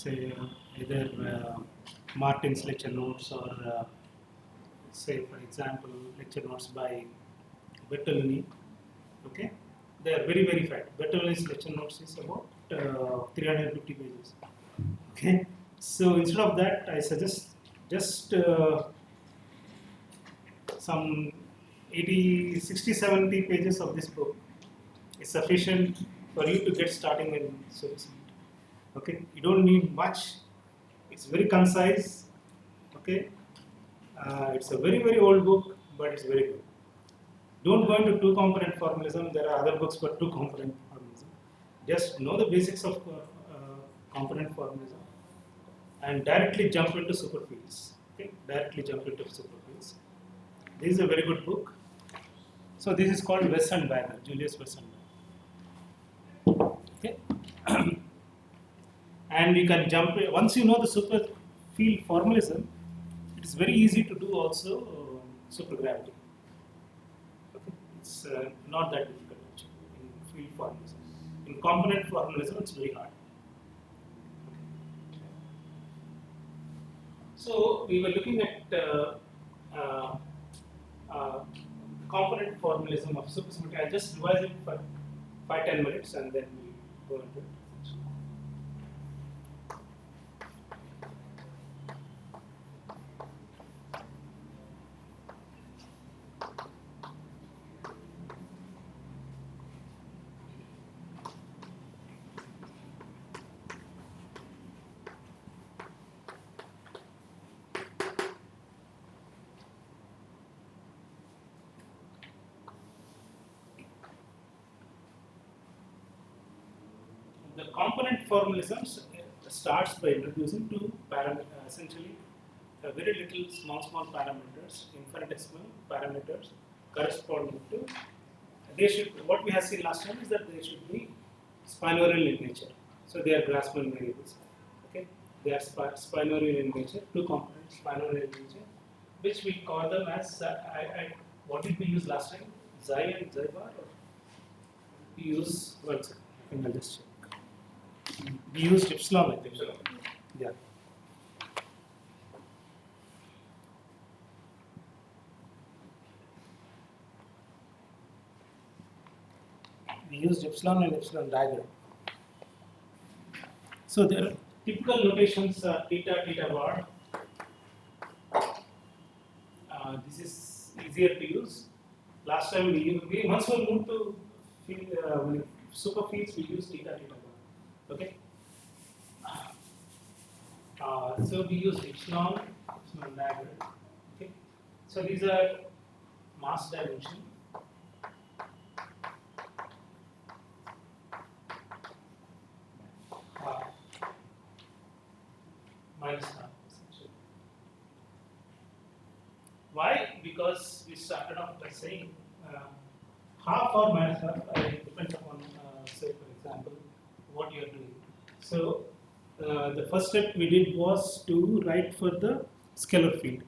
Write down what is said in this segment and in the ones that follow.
say either Martin's lecture notes or say for example lecture notes by Bertolini. Okay, they are very fat. Bertolini's lecture notes is about 350 pages. Okay, so instead of that, I suggest just some 80, 60, 70 pages of this book is sufficient for you to get starting in service. Okay, you don't need much. It's very concise. Okay, it's a very old book, but it's very good. Don't go into two-component formalism. There are other books for two-component formalism. Just know the basics of component formalism and directly jump into superfields. Okay, directly jump into superfields. This is a very good book. So this is called Wesson-Bagger, Julius Wesson-Bagger. Okay, and you can jump once you know the superfield formalism. It is very easy to do also supergravity. Okay, it's not that difficult actually in field formalism. In component formalism, it's very hard. So we were looking at component formalism of supersymmetry. I'll just revise it for 5-10 minutes and then we go into it. The component formalism starts by introducing two parameters, essentially very little small parameters, infinitesimal parameters corresponding to, they should, what we have seen last time is that they should be spinorial in nature. So they are Grassmann variables. Okay, they are spinorial in nature, two components spinorial in nature, which we call them as, what did we use last time? Xi and xi bar? Or we use, one second, I think I'll just check. We used epsilon, I think. Yeah. We used epsilon and epsilon diagram. So there are typical notations are theta bar. This is easier to use. Last time we once we moved to superfields, we used theta bar. Okay. So we use epsilon diagram. Okay. So these are mass dimension. Minus half. Why? Because we started off by saying half or minus half depends upon, say for example, what you are doing. So the first step we did was to write for the scalar field.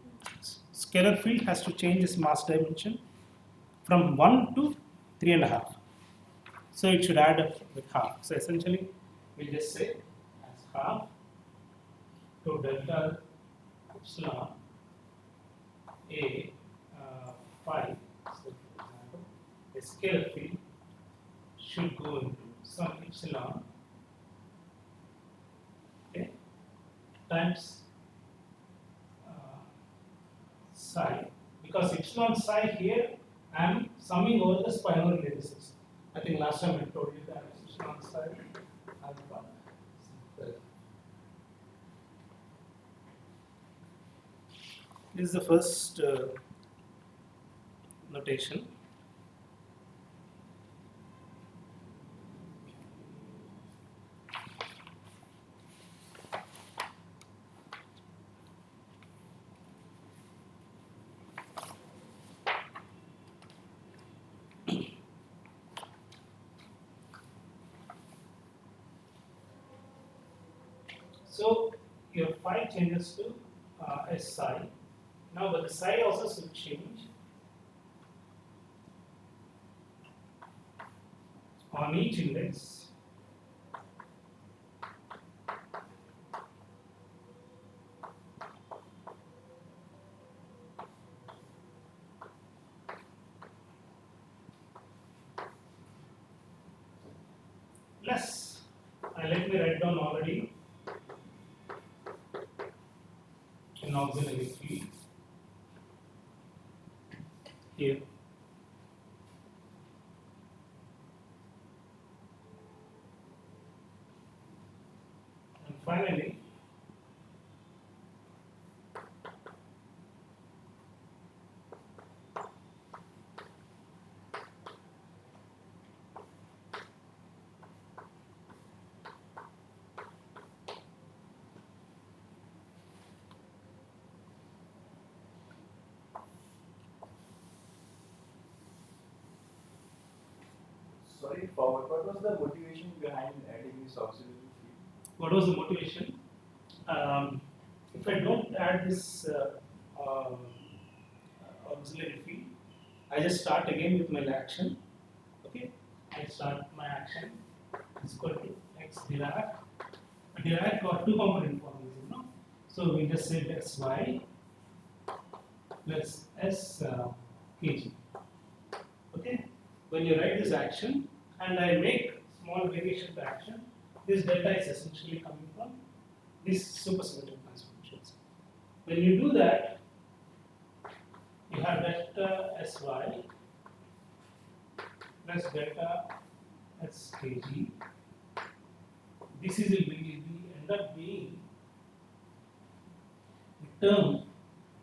Scalar field has to change its mass dimension from 1 to 3.5. So it should add up with half. So essentially, we'll just say as half to delta epsilon a phi. So for example, a scalar field should go into some epsilon times psi, because epsilon psi here I am summing over the spinorial indices. I think last time I told you that epsilon psi alpha. This is the first notation. So your phi changes to S psi. Now, but the psi also should change on each index me write down already an auxiliary field here. And finally, Sorry, forward. What was the motivation behind adding this auxiliary field? what was the motivation? If I don't add this auxiliary field, I just start again with my action. Okay, I start my action is equal to x Dirac. Dirac got two component formalism, no? So we just said xy plus s kg. Okay, when you write this action and I make small variation to action, this delta is essentially coming from this supersymmetric transformations. When you do that, you have delta sy plus delta s kg. This is will end up being the term.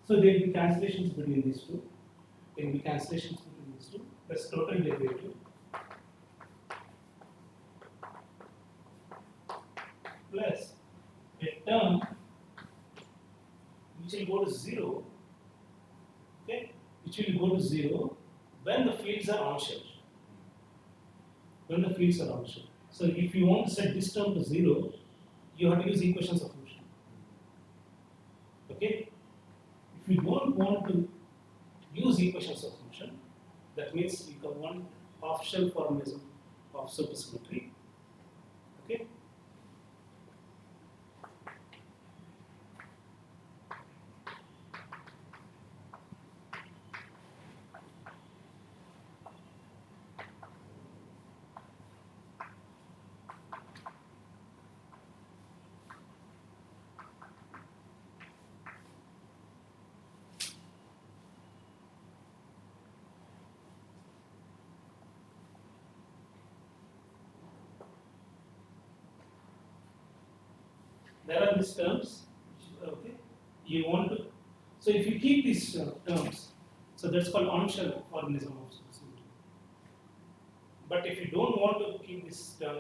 So there will be cancellations between these two. There will be cancellations between these two. Plus total derivative plus a term which will go to 0. Okay, which will go to 0 when the fields are on-shell. When the fields are on-shell. So if you want to set this term to 0, you have to use equations of motion. Okay? If you don't want to use equations of motion, that means you can want off-shell formalism of supersymmetry. Okay? There are these terms, okay? You want to, so if you keep these terms, so that's called on-shell formalism of supersymmetry. But if you don't want to keep this term,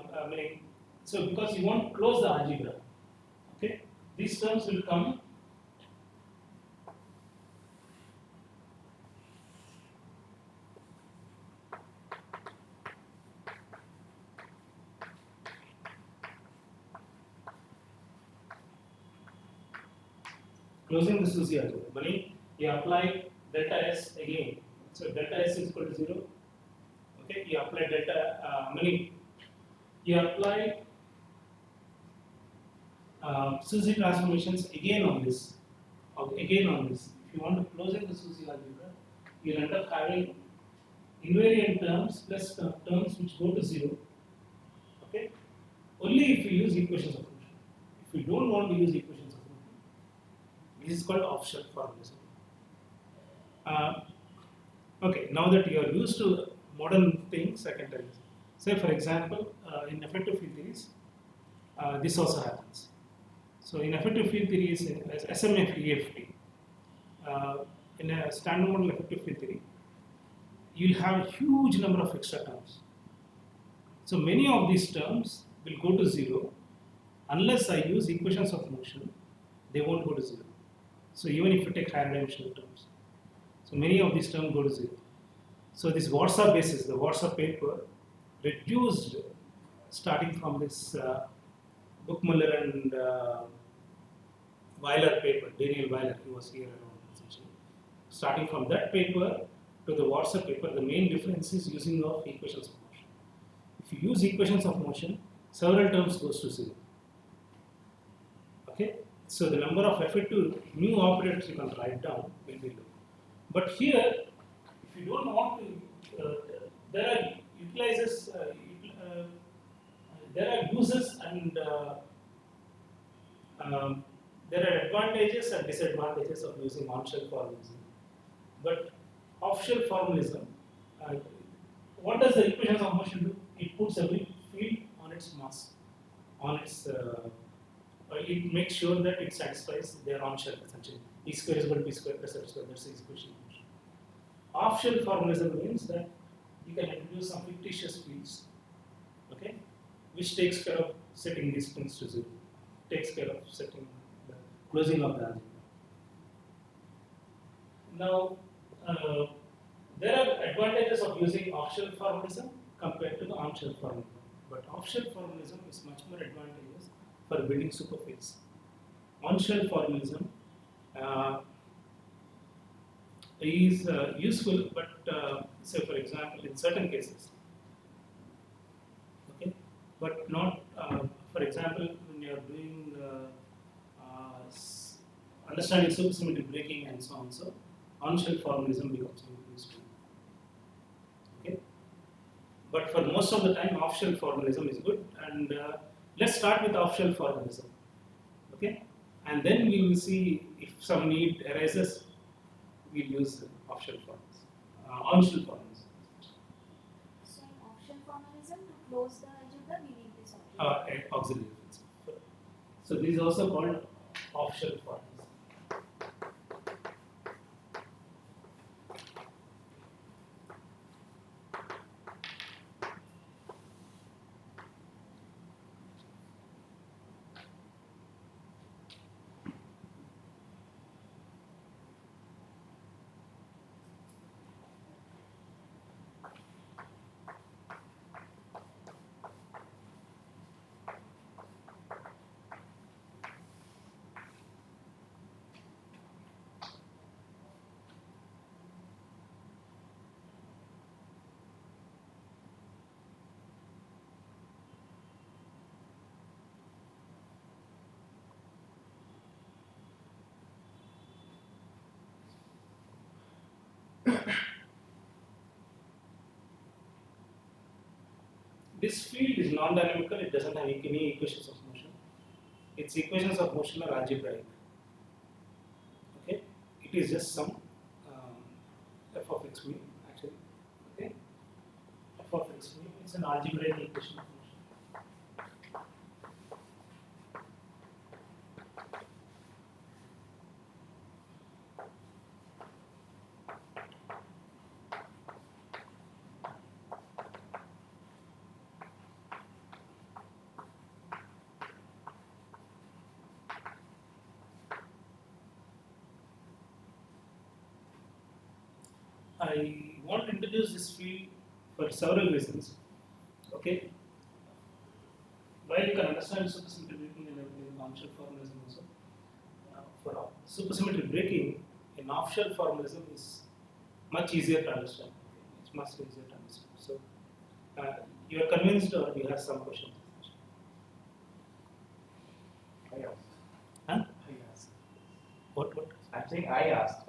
so because you want to close the algebra, okay? These terms will come closing the SUSY algebra. You apply delta S again. So delta S is equal to 0. Okay, you apply delta, you apply SUSY transformations again on this. Again on this. If you want to close in the SUSY algebra, you'll end up having invariant terms plus terms which go to 0. Okay, only if you use equations of motion. If you don't want to use equations of motion, this is called off-shell formalism. Okay, now that you are used to modern things, I can tell you. Say, for example, in effective field theories, this also happens. So, in effective field theories, as SMF EFT, in a standard model effective field theory, you'll have a huge number of extra terms. So, many of these terms will go to 0 unless I use equations of motion, they won't go to 0. So, even if you take higher dimensional terms. So, many of these terms go to 0. So, this Warsaw basis, the Warsaw paper, reduced starting from this Buchmuller and Weiler paper, Daniel Weiler, he was here around essentially. Starting from that paper to the Warsaw paper, the main difference is using of equations of motion. If you use equations of motion, several terms goes to 0. Okay, so the number of effective new operators you can write down will be low. But here, if you don't want to, there are utilizes there are uses and there are advantages and disadvantages of using on-shelf formalism. But off-shelf formalism, what does the equations of motion do? It puts every field on its mass, on its. It makes sure that it satisfies their on-shelf essentially. E square is equal to p square plus f square. That's the equation of motion. Off-shelf formalism means that you can introduce some fictitious fields, okay, which takes care of setting these things to zero, takes care of setting the closing of the algebra. Now, there are advantages of using off-shelf formalism compared to the on-shelf formalism. But off-shelf formalism is much more advantageous for building superfields. On-shelf formalism is useful, but say for example, in certain cases, okay, but not. For example, when you are doing understanding supersymmetric breaking and so on, so on-shelf formalism becomes useful. Okay, but for most of the time, off-shelf formalism is good. And let's start with off-shelf formalism. Okay, and then we will see if some need arises. We'll use off-shelf formalism, on-shelf formalism. So in off-shelf formalism, to close the algebra, we need this Auxiliary fields. So this is also called off-shelf formalism. This field is non-dynamical, it doesn't have any equations of motion. Its equations of motion are algebraic. Okay, it is just some f of x mu actually. Okay, f of x mu is an algebraic equation of motion. I want to introduce this field for several reasons. Okay. While you can understand supersymmetric breaking and everything in on-shelf formalism also, for supersymmetric breaking in off-shelf formalism is much easier to understand. Okay. It's much easier to understand. So, you are convinced or you have some questions? I asked. Huh? I asked. What? I'm saying I asked.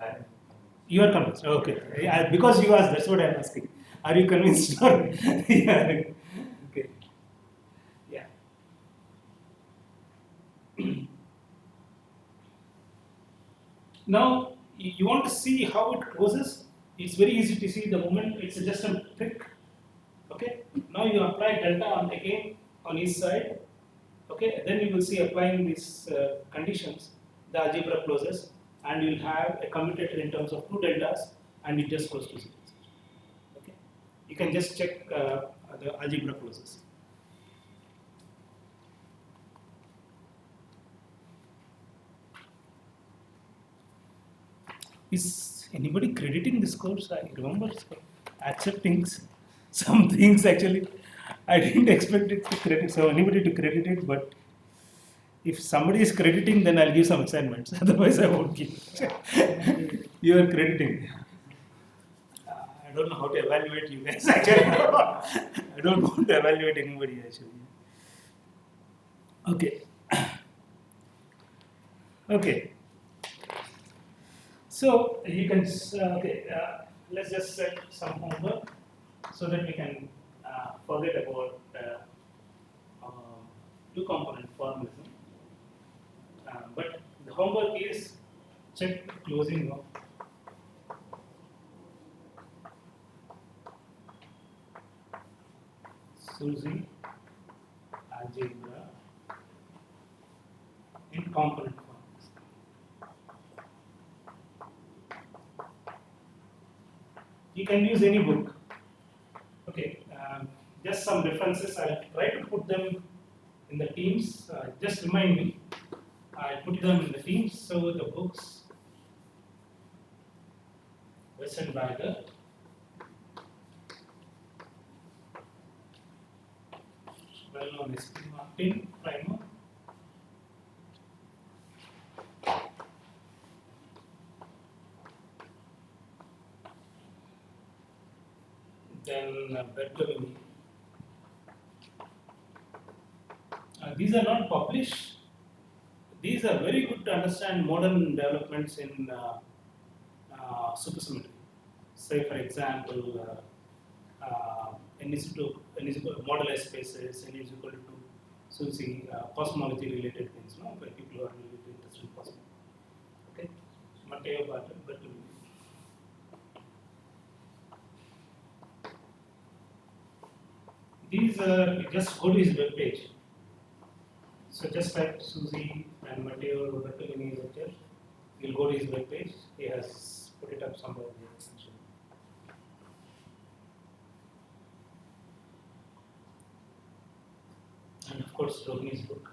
You are convinced. Okay. Because you asked, that's what I am asking. Are you convinced or? Yeah. Okay. Yeah. Now, you want to see how it closes. It's very easy to see the moment it's just a trick. Okay. Now you apply delta on again on each side. Okay. Then you will see applying these conditions, the algebra closes, and you'll have a commutator in terms of two deltas, and it just goes to zero. Okay. You can just check the algebra closes. Is anybody crediting this course? I remember accepting some things actually. I didn't expect it to credit, so anybody to credit it, but if somebody is crediting, then I'll give some assignments. Otherwise, I won't give. You are crediting. I don't know how to evaluate you guys actually. I don't want to evaluate anybody actually. Okay. Okay. So you can let's just set some homework so that we can forget about two-component formalism. But the homework is check the closing of Suzy algebra in component forms. You can use any book. Okay, just some references. I'll try to put them in the teams. Just remind me. I put them in the teams. So the books written by the well-known SP Martin primer. Then Bertolini. These are not published. These are very good to understand modern developments in supersymmetry. Say, for example, n is equal to model S spaces, n is equal to Suzy, cosmology related things, no? For people who are really interested in cosmology. Okay, Matteo Bertolini. These are just go to his web page. So just type Suzy and Matteo Bertolini lecture. You'll go to his web page. He has put it up somewhere there. And of course, Rohini's book.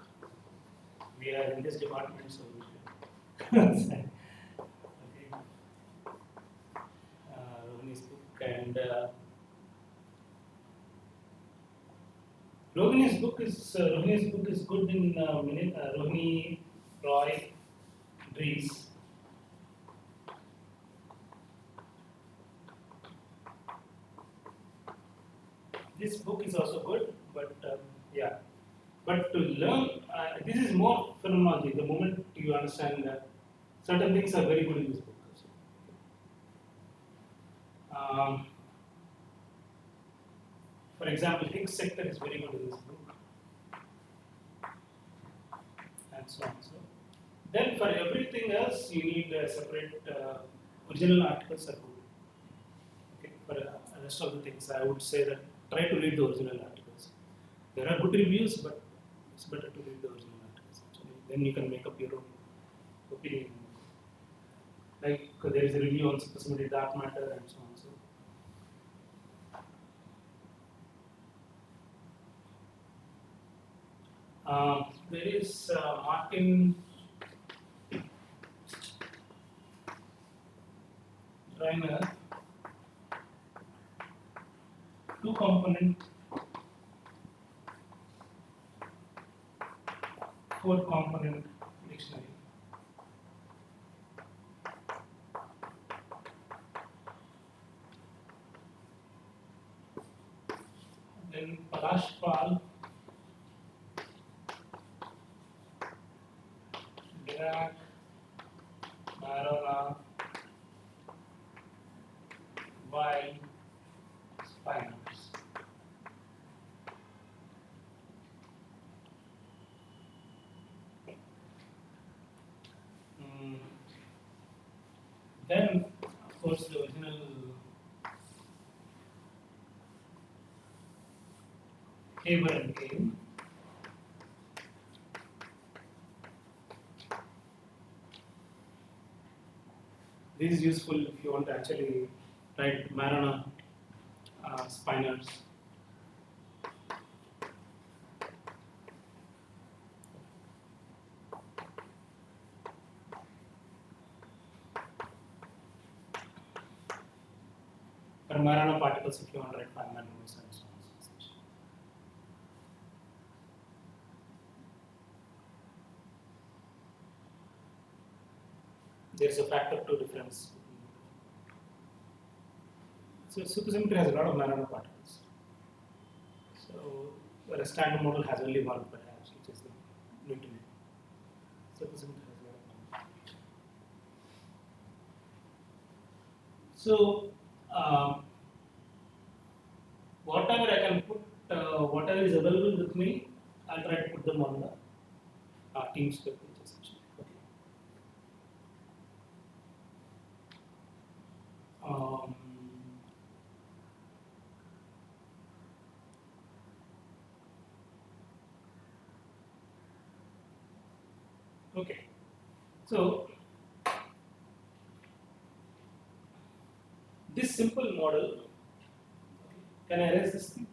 We are in this department, so we should. Okay. Rohini's book and Rohini's book is good in Rohini, Roy, Dries. This book is also good, but yeah. But to learn, this is more phenomenology. The moment you understand that certain things are very good in this book. For example, Higgs sector is very good in this book, and so on. So, then for everything else, you need a separate original articles are good. Okay, for the rest of the things, I would say that try to read the original articles. There are good reviews, but it's better to read the original articles. Actually, then you can make up your own opinion. Like there is a review on supersymmetry dark matter and so on. So. There is Martin Reiner, two-component, four-component dictionary. Then Palashpal, Dirac, Marona, Y, Spinors. Then, of course, the original Haber and Kane. This is useful if you want to actually write Marona spinors. For Marona particles, if you want to write Feynman rules and so on. There is a factor 2 difference. So supersymmetry has a lot of Marona particles. So a standard model has only one perhaps, which is the Newtonian. Supersymmetry has a lot of Marona. So whatever I can put, whatever is available with me, I'll try to put them on the Teams web page essentially. Okay. Um, okay. So this simple model, can I erase this thing?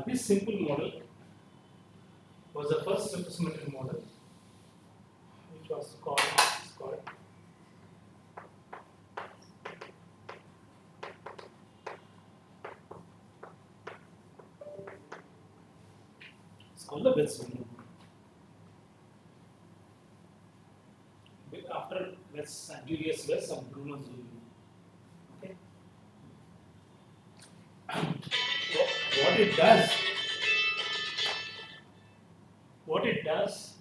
This simple model was the first supersymmetric model, which was called the West model. After West, Julius West and Bruno Zulu. Okay. What it does,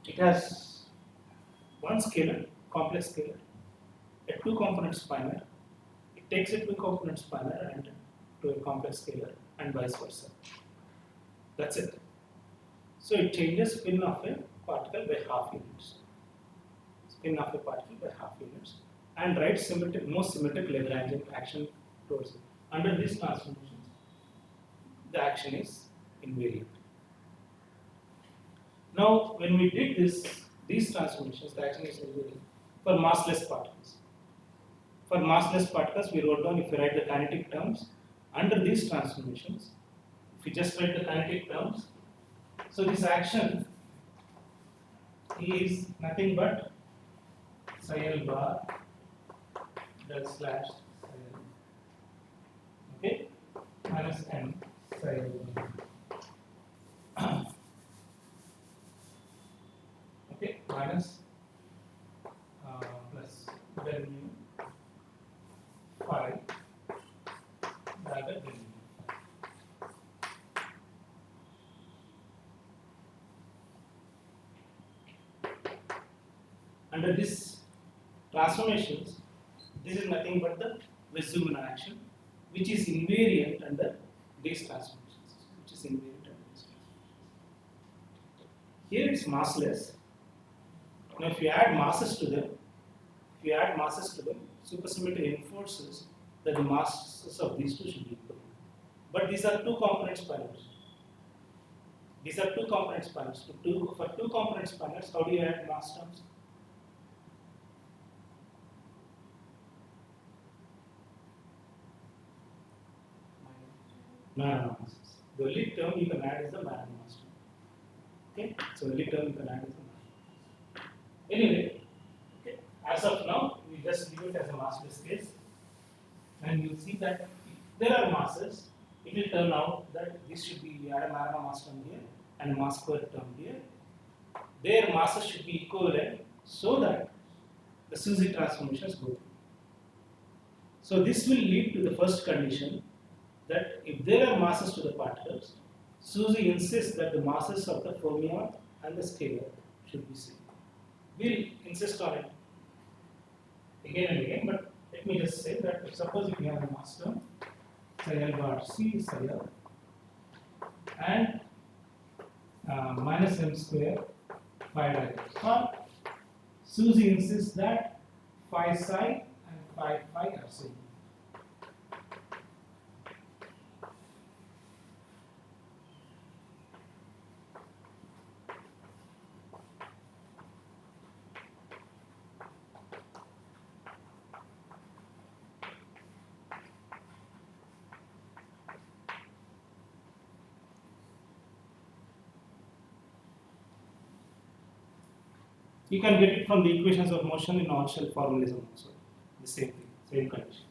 it has one scalar, complex scalar, a two-component spinner. It takes a two-component spinner and to a complex scalar, and vice versa. That's it. So it changes spin of a particle by half units. Spin of a particle by half units, and writes most symmetric Lagrangian action towards it. Under these transformations, the action is invariant. Now, when we did these transformations, the action is invariant for massless particles. For massless particles, we wrote down, if you write the kinetic terms, under these transformations, if you just write the kinetic terms, so this action is nothing but psi L bar del slash psi L, okay, minus m psi L bar. Okay, minus plus del mu phi divided del mu. Under this transformations, this is nothing but the Weissenberg action, which is invariant under these transformations. Which is invariant under these transformations. Here it's massless. Now, if you add masses to them, supersymmetry enforces that the masses of these two should be equal. But these are two-component spinors. These are two-component spinors. For two-component spinors, how do you add mass terms? No. The only term you can add is the mass term. Okay, so the only term you can add is the mass. Anyway, okay, as of now, we just leave it as a massless case, and you see that if there are masses, it will turn out that this should be, we add a Marana mass term here and a mass square term here. Their masses should be equivalent so that the SUSY transformations go through. So this will lead to the first condition, that if there are masses to the particles, SUSY insists that the masses of the fermion and the scalar should be same. We'll insist on it again and again, but let me just say that if suppose if you have a mass term, psi L bar C psi L, and minus m square phi diagonal, SUSY insists that phi psi and phi phi are same. You can get it from the equations of motion in on-shell formalism also. The same thing, same condition.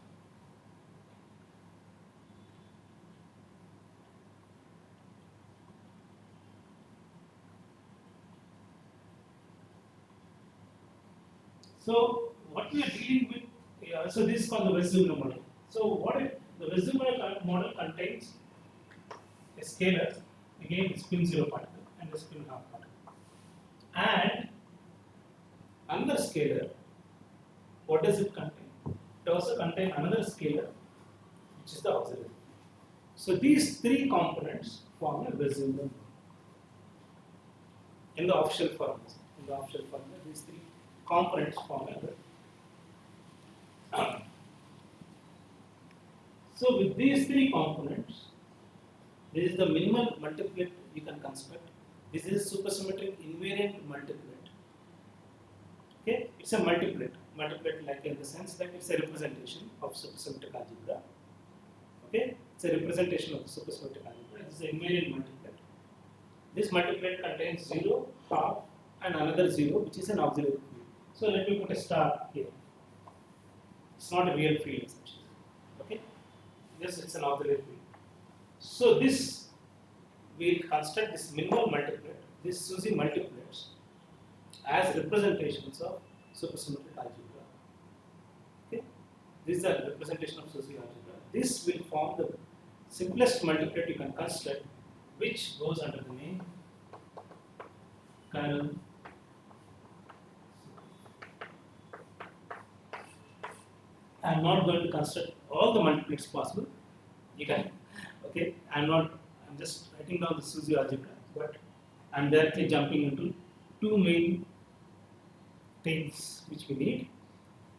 So what we are dealing with, so this is called the Westover model. So the Westover model contains a scalar, again a spin zero particle and a spin half particle, and another scalar. What does it contain? It also contains another scalar, which is the auxiliary. So these three components form a Westover model. In the official formula, these three components form a. So with these three components, this is the minimal multiplet you can construct. This is supersymmetric invariant multiplet. Okay, it's a multiplet. Multiplet, like in the sense that it's a representation of supersymmetric algebra. Okay, it's a representation of the supersymmetric algebra. It's an invariant multiplet. This multiplet contains 0, half, and another 0, which is an auxiliary field. So let me put a star here. It's not a real field essentially. Okay, yes, it's an auxiliary field. So this will construct this minimal multiplet, this SUSY multiplets, as representations of supersymmetric algebra. Okay, this is a representation of SUSY algebra. This will form the simplest multiplet you can construct, which goes under the name chiral. I am not going to construct all the multiplets possible. You can, okay. I'm just writing down the SUSY algebra, but I'm directly jumping into two main things which we need,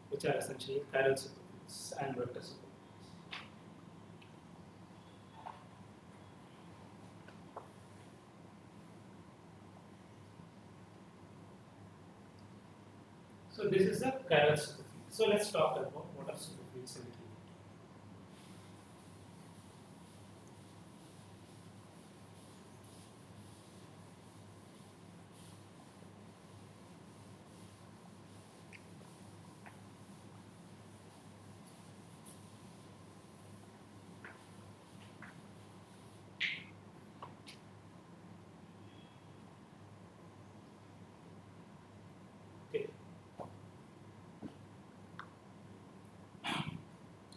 which are essentially chiral superfields and vector superfields. So this is a chiral superfield. So let's talk about what are superfields in the field. Okay.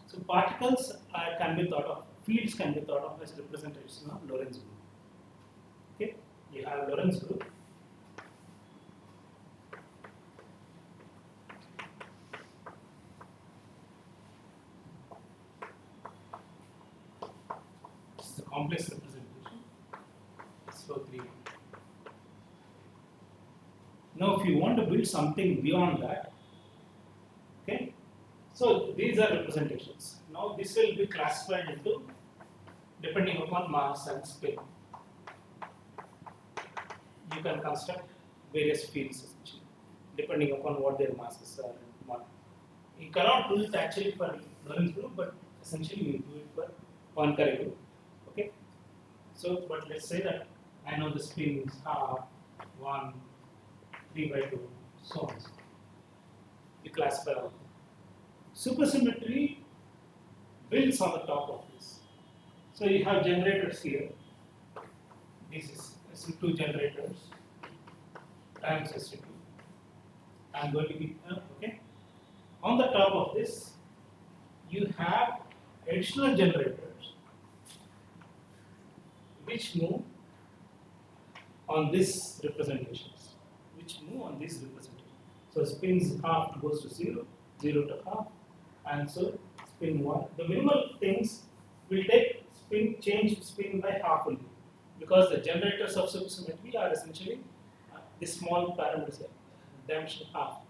So particles can be thought of, fields can be thought of as representation of Lorentz group. Okay, you have Lorentz group. This is a complex representation. So 3. Now, if you want to build something beyond that, okay, so these are representations. Now, this will be classified into depending upon mass and spin. You can construct various fields essentially, depending upon what their masses are and what. You cannot do it actually for Lorentz group, but essentially you do it for Poincare group. Okay. So, but let's say that I know the spin is half, 1, 3/2, so on. You classify all. Supersymmetry builds on the top of this. So you have generators here. This is SU2 generators times SU2. I'm going to be okay. On the top of this, you have additional generators which move on these representations. So spins half goes to 0, 0 to half, and so spin 1. The minimal things will take change spin by half only, because the generators of supersymmetry are essentially this small parameters, dimension half,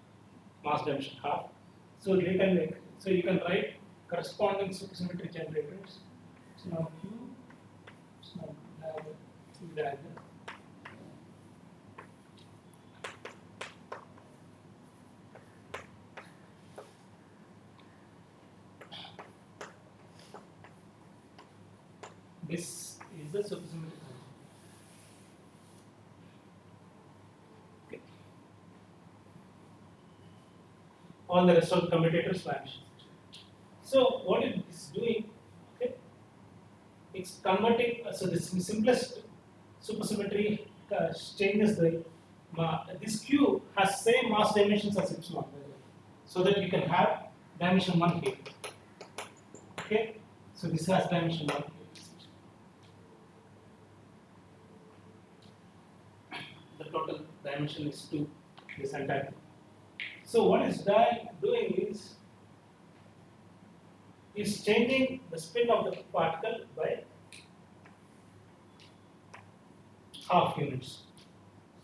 mass dimension half. So they can make, so you can write corresponding supersymmetry generators. So now Q, so now diagram. This is the supersymmetric. Okay. All the rest of the commutators vanish. So what it is doing, okay, it's converting. So this simplest supersymmetry changes the this Q has same mass dimensions as epsilon. so that you can have dimension 1 here. Okay, so this has dimension 1 here. The total dimension is 2, this entire thing. So what it's doing is changing the spin of the particle by half units.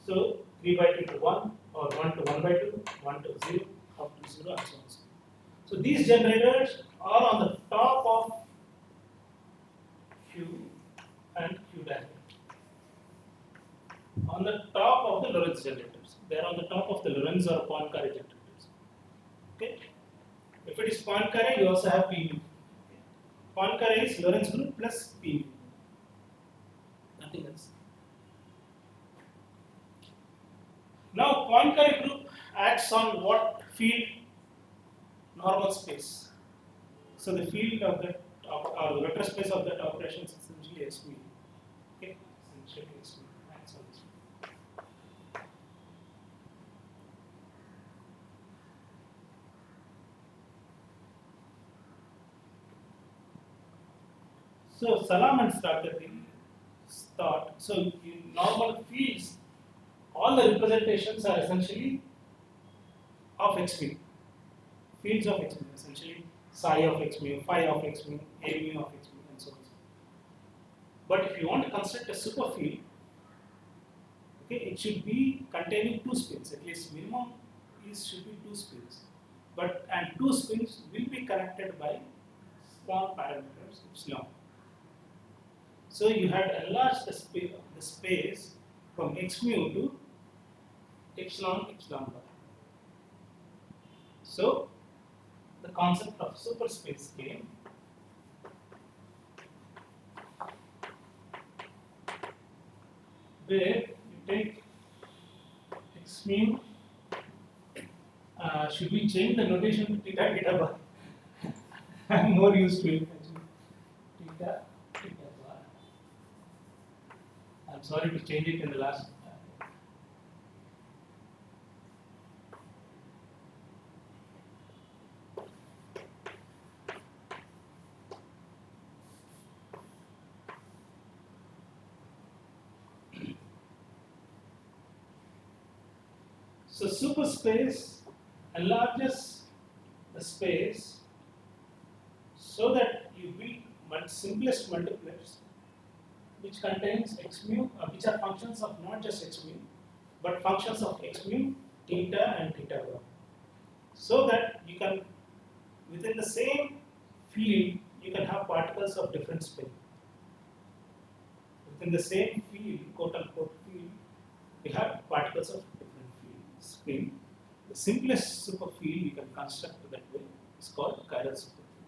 So 3 by 2 to 1, or 1 to 1 by 2, 1 to 0, half to 0, and so on. So these generators are on the top of Q and Q dash. On the top of the Lorentz generators. They are on the top of the Lorentz or Poincaré generators. Okay. If it is Poincaré, you also have PV. Poincaré is Lorentz group plus PV. Nothing else. Now Poincaré group acts on what field? Normal space. So the field of that or the vector space of that operation is essentially SV. Okay, essentially SV. Acts on this. So Salam and Starker thought. So in normal fields, all the representations are essentially of x mu. Fields of x mu, essentially psi of x mu, phi of x mu, a mu of x mu, and so on. But if you want to construct a superfield, okay, it should be containing 2 spins. At least minimum should be 2 spins. And 2 spins will be connected by small parameters epsilon. So you had enlarged the space from x mu to epsilon bar. So the concept of superspace came. Where you take x mu, should we change the notation to theta bar? I'm more used to it actually. Theta bar. I'm sorry to change it in the last. So superspace enlarges the space so that you build simplest multiplets which contains x mu, which are functions of not just x mu, but functions of x mu, theta, and theta bar. So that you can, within the same field, you can have particles of different spin. Within the same field, quote unquote field, you have particles of spin. The simplest superfield you can construct that way is called chiral superfield.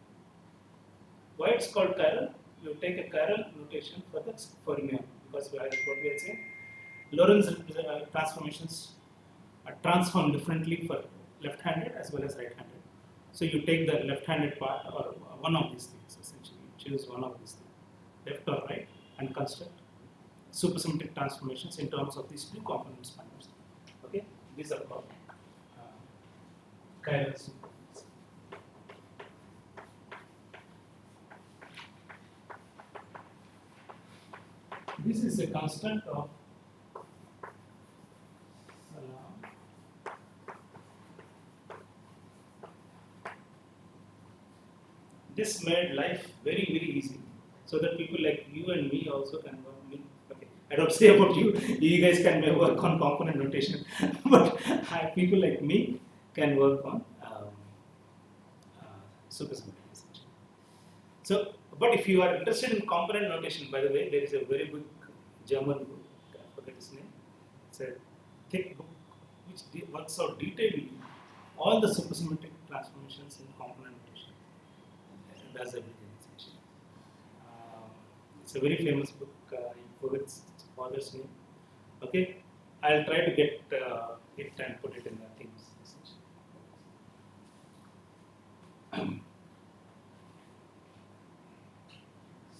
Why it's called chiral? You take a chiral notation for the fermion, because what we are saying, Lorentz transformations are transformed differently for left-handed as well as right-handed. So you take the left-handed part or one of these things essentially. You choose one of these things, left or right, and construct supersymmetric transformations in terms of these 2 component spanners. Okay. These are called chiral superfields. This is a construct of Salam. This made life very, very easy, so that people like you and me also can work. Okay, I don't say about you. You guys can work on component notation, but people like me can work on supersymmetry essentially. So, but if you are interested in component notation, by the way, there is a very good German book. I forget his name. It's a thick book which works out detailedly all the supersymmetric transformations in component notation. It does everything essentially. It's a very famous book. I forget its author's name. Okay, I'll try to get it and put it in the things essentially.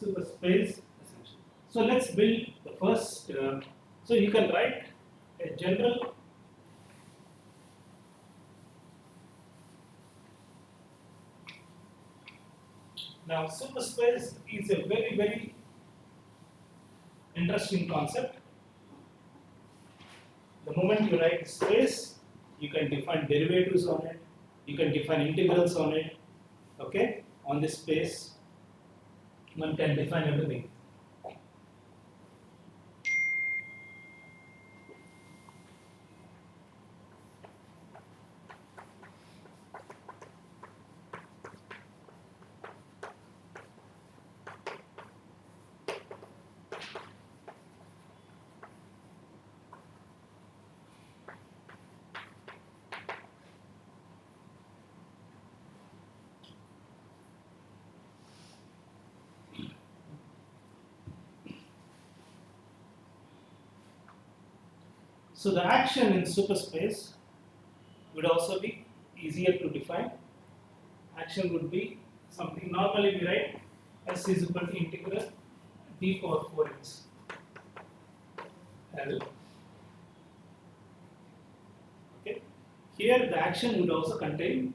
Superspace essentially. So let's build the first. So you can write a general Now, superspace is a very, very interesting concept. The moment you write space, you can define derivatives on it, you can define integrals on it, okay? On this space, one can define everything. So the action in superspace would also be easier to define. Action would be something normally we write S is equal to integral d power 4x L. Okay. Here the action would also contain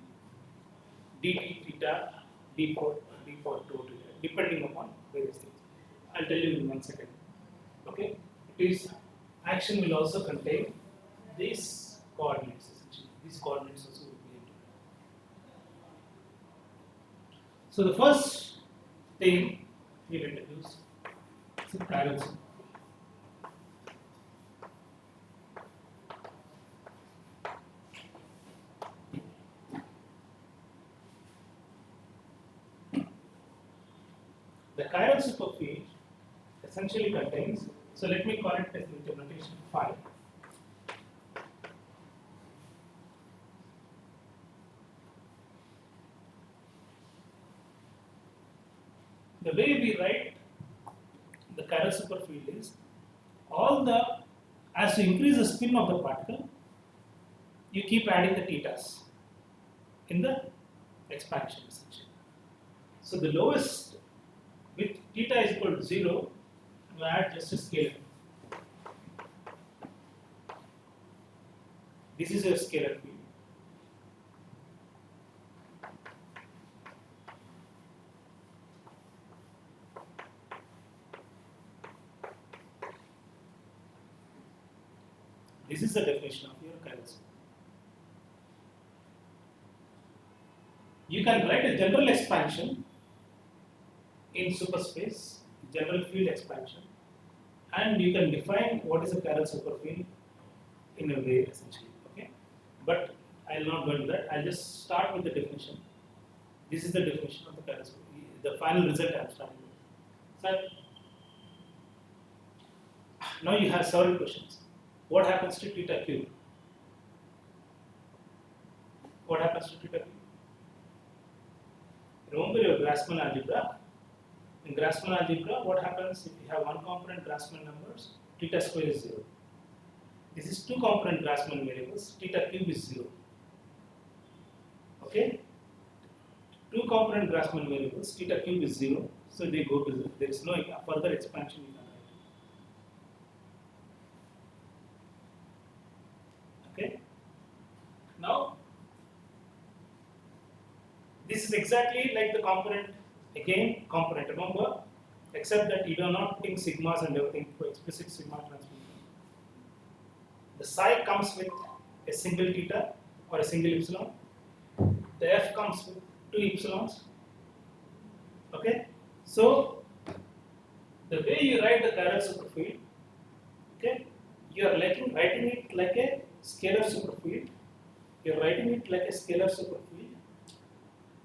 dt theta d power 2 depending upon various things. I'll tell you in 1 second. Okay. It is action will also contain these coordinates essentially. These coordinates also will be integrated. So the first thing we will introduce is the chiral superfield. The chiral superfield essentially contains, so let me call it as implementation 5. The way we write the chiral superfield is as you increase the spin of the particle, you keep adding the thetas in the expansion essentially. So the lowest with theta is equal to 0, you add just a scalar. This is your scalar field. This is the definition of your chiral superfield. You can write a general expansion in superspace, general field expansion, and you can define what is a chiral superfield in a way essentially. Okay, but I'll not go into that. I'll just start with the definition. This is the definition of the chiral superfield. The final result I'm starting with. So now you have several questions. What happens to theta cube? What happens to theta cube? Remember your Grassmann algebra. In Grassmann algebra, what happens if you have one component Grassmann numbers? Theta square is 0. This is two component Grassmann variables. Theta cube is 0. Okay? Two component Grassmann variables. Theta cube is 0. So they go to 0. There is no further expansion you can write. Okay? Now, this is exactly like the component. Again, component, remember, except that you are not putting sigmas and everything for explicit sigma transformation. The psi comes with a single theta or a single epsilon. The f comes with two epsilons. Okay? So, the way you write the chiral superfield, okay, you are writing it like a scalar superfield. You are writing it like a scalar superfield.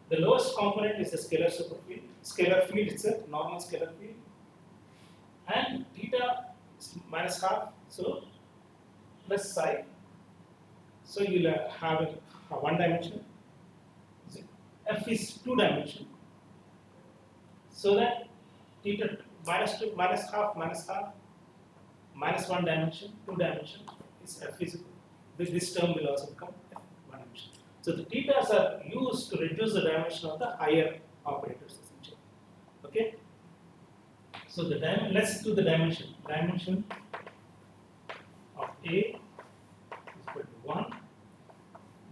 The lowest component is the scalar superfield. Scalar field itself, normal scalar field. And theta minus half, so plus psi. So you will have a one dimension. F is two dimension. So that theta minus 2, minus half, minus one dimension, two dimension is F is equal. This term will also become F, one dimension. So the thetas are used to reduce the dimension of the higher operators essentially. Okay. So the let's do the dimension. Dimension of A is equal to 1.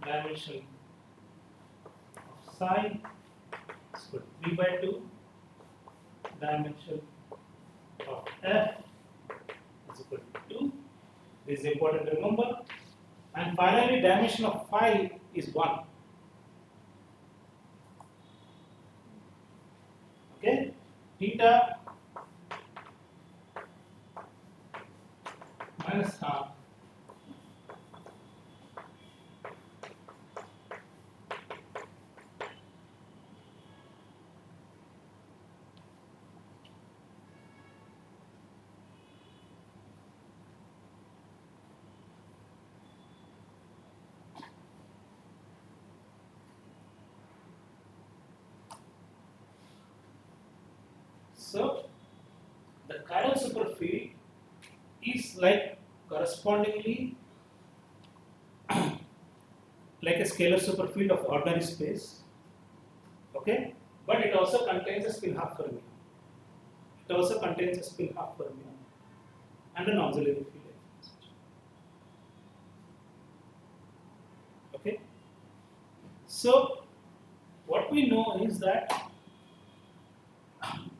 Dimension of psi is equal to 3 by 2 dimension of F is equal to 2. This is important to remember. And finally, dimension of phi is 1. Okay? Theta minus half so the chiral superfield is like correspondingly like a scalar superfield of ordinary space, okay? But it also contains a spin half fermion. It also contains a spin half fermion and an auxiliary field. Okay? So, what we know is that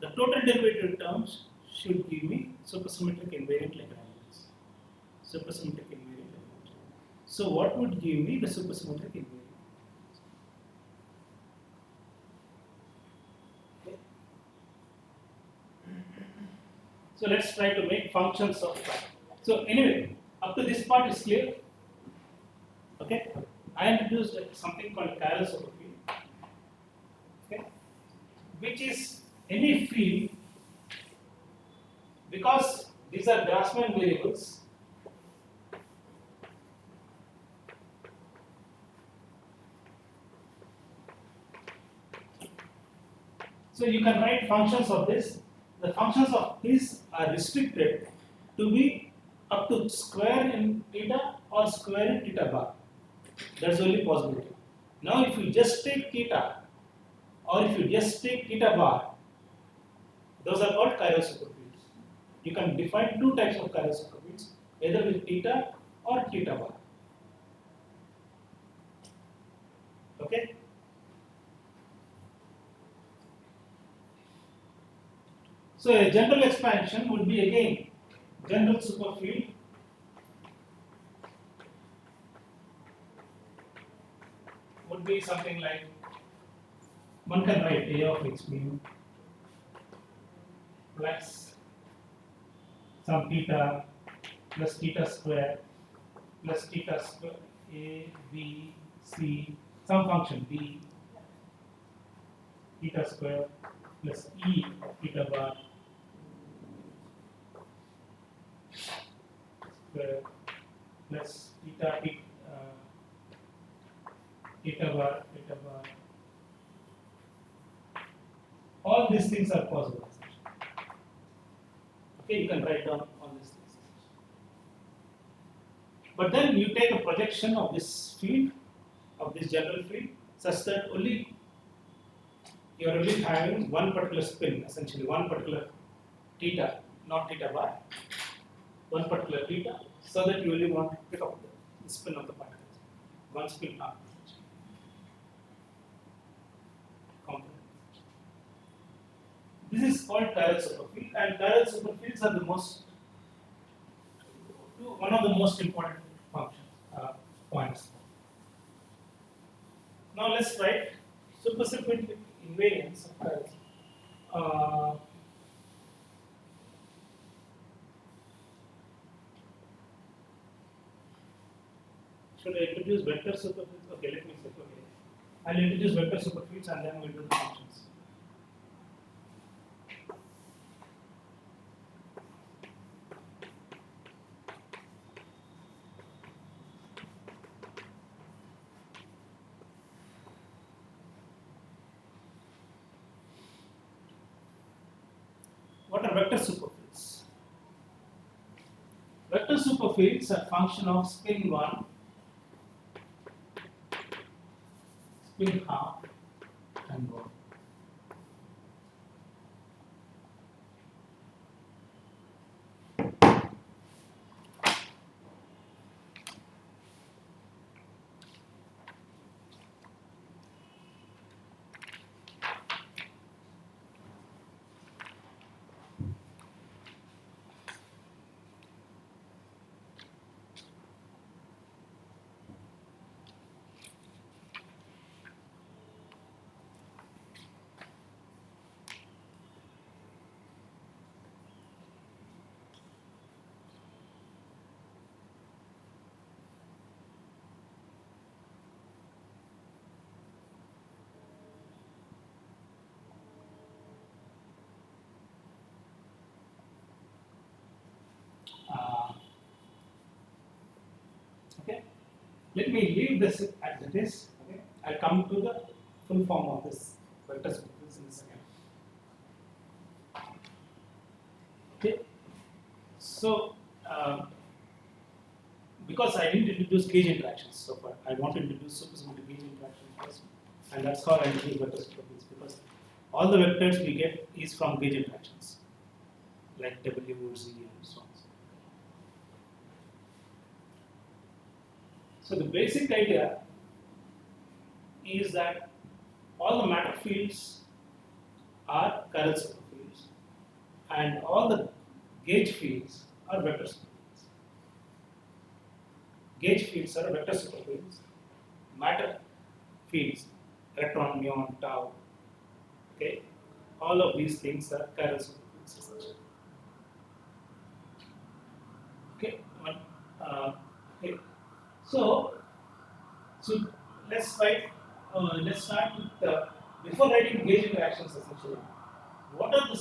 the total derivative terms should give me supersymmetric invariant Lagrange. Supersymmetric invariant Lagrange. So, what would give me the supersymmetric invariant? Okay. So, let's try to make functions of that. So, anyway, up to this part is clear. Okay, I introduced something called chiral superfield, okay, which is any field, because these are Grassmann variables. So you can write functions of this. The functions of this are restricted to be up to square in theta or square in theta bar. That's the only possibility. Now, if you just take theta or if you just take theta bar, those are called chiral superfields. You can define two types of chiral superfields, either with theta or theta bar. Okay? So a general expansion would be again general superfield would be something like, one can write A of x mu plus some theta plus theta square A, B, C, some function B, theta square plus E of theta bar square plus theta bar. All these things are possible. Okay, you can write down all these things. But then you take a projection of this field, of this general field, such that only you are only having one particular spin, essentially one particular theta, not theta bar, one particular theta, so that you only want to pick up the spin of the particles, one spin half component. This is called chiral superfield, and chiral superfields are one of the most important functions points. Now let's write supersymmetric invariance of chirals. Should I introduce vector superfields? Okay, let me say. Okay, I'll introduce vector superfields and then we'll do the functions. What are vector superfields? Vector superfields are function of spin 1, spin half, and 1. Let me leave this as it is. Okay, I'll come to the full form of this vector superfields in a second. Okay, so because I didn't introduce gauge interactions so far, I want to introduce supersymmetric gauge interactions first, and that's how I introduce vector superfields, because all the vectors we get is from gauge interactions, like W, Z, and so on. So the basic idea is that all the matter fields are chiral superfields, and all the gauge fields are vector superfields. Gauge fields are vector superfields. Matter fields, electron, muon, tau, okay, all of these things are chiral superfields essentially. Okay, okay. So let's write. Let's start with before writing gauge interactions essentially. What are the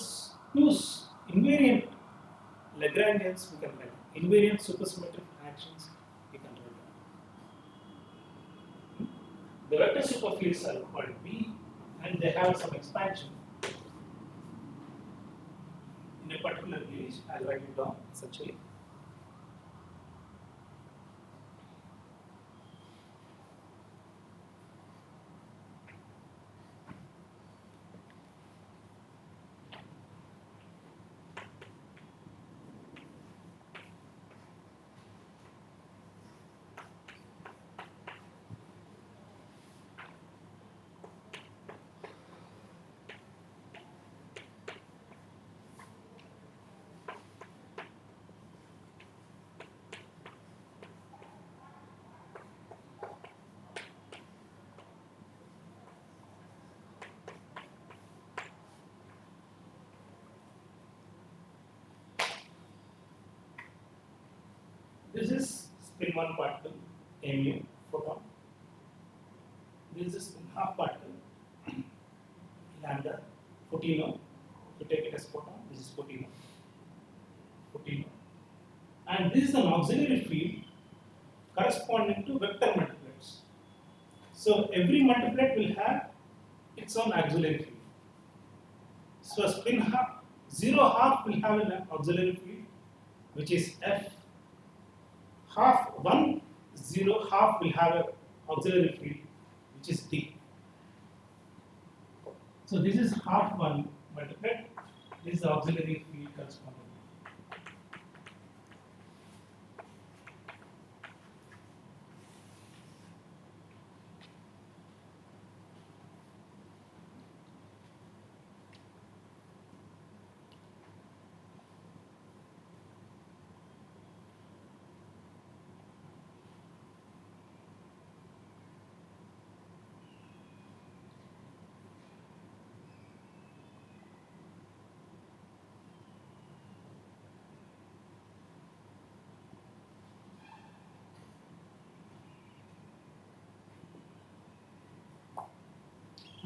two invariant Lagrangians we can write? Invariant supersymmetric actions we can write. The vector superfields are called V, and they have some expansion in a particular gauge. I'll write it down essentially. This is spin 1 particle, mu, photon. This is spin half particle, lambda, photino. To take it as photon, this is photino. Photino. And this is an auxiliary field corresponding to vector multiplets. So every multiplet will have its own auxiliary field. So spin half, 0 half will have an auxiliary field, which is F. Half 1, 0 half will have an auxiliary field, which is D. So this is half 1 multiplet. This is the auxiliary field corresponding.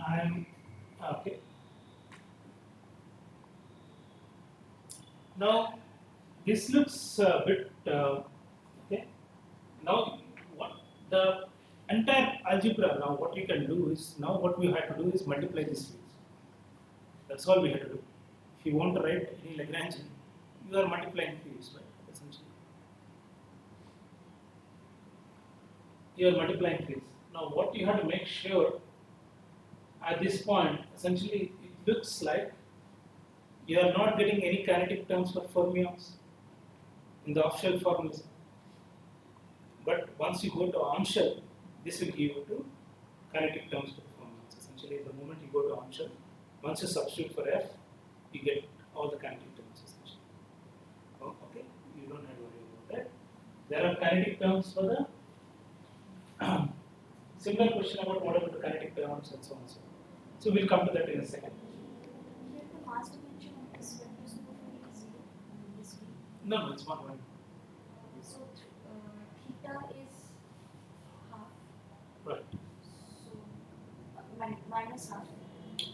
I'm okay. Now this looks a bit okay. Now what the entire algebra, now what we can do is, now what we have to do is multiply these fields. That's all we have to do. If you want to write any Lagrangian, you are multiplying fields, right? Essentially, you are multiplying fields. Now what you have to make sure at this point, essentially, it looks like you are not getting any kinetic terms for fermions in the off-shell formalism. But once you go to on-shell, this will give you to kinetic terms for fermions. Essentially, the moment you go to on-shell, once you substitute for F, you get all the kinetic terms. Essentially, okay, you don't have to worry about that. There are kinetic terms for the similar question about what about the kinetic terms and so on and so on. So we'll come to that in a second. Here the mass dimension of this vector superfield is 0 in this field. No, it's not one. So theta is half. Right. So minus half.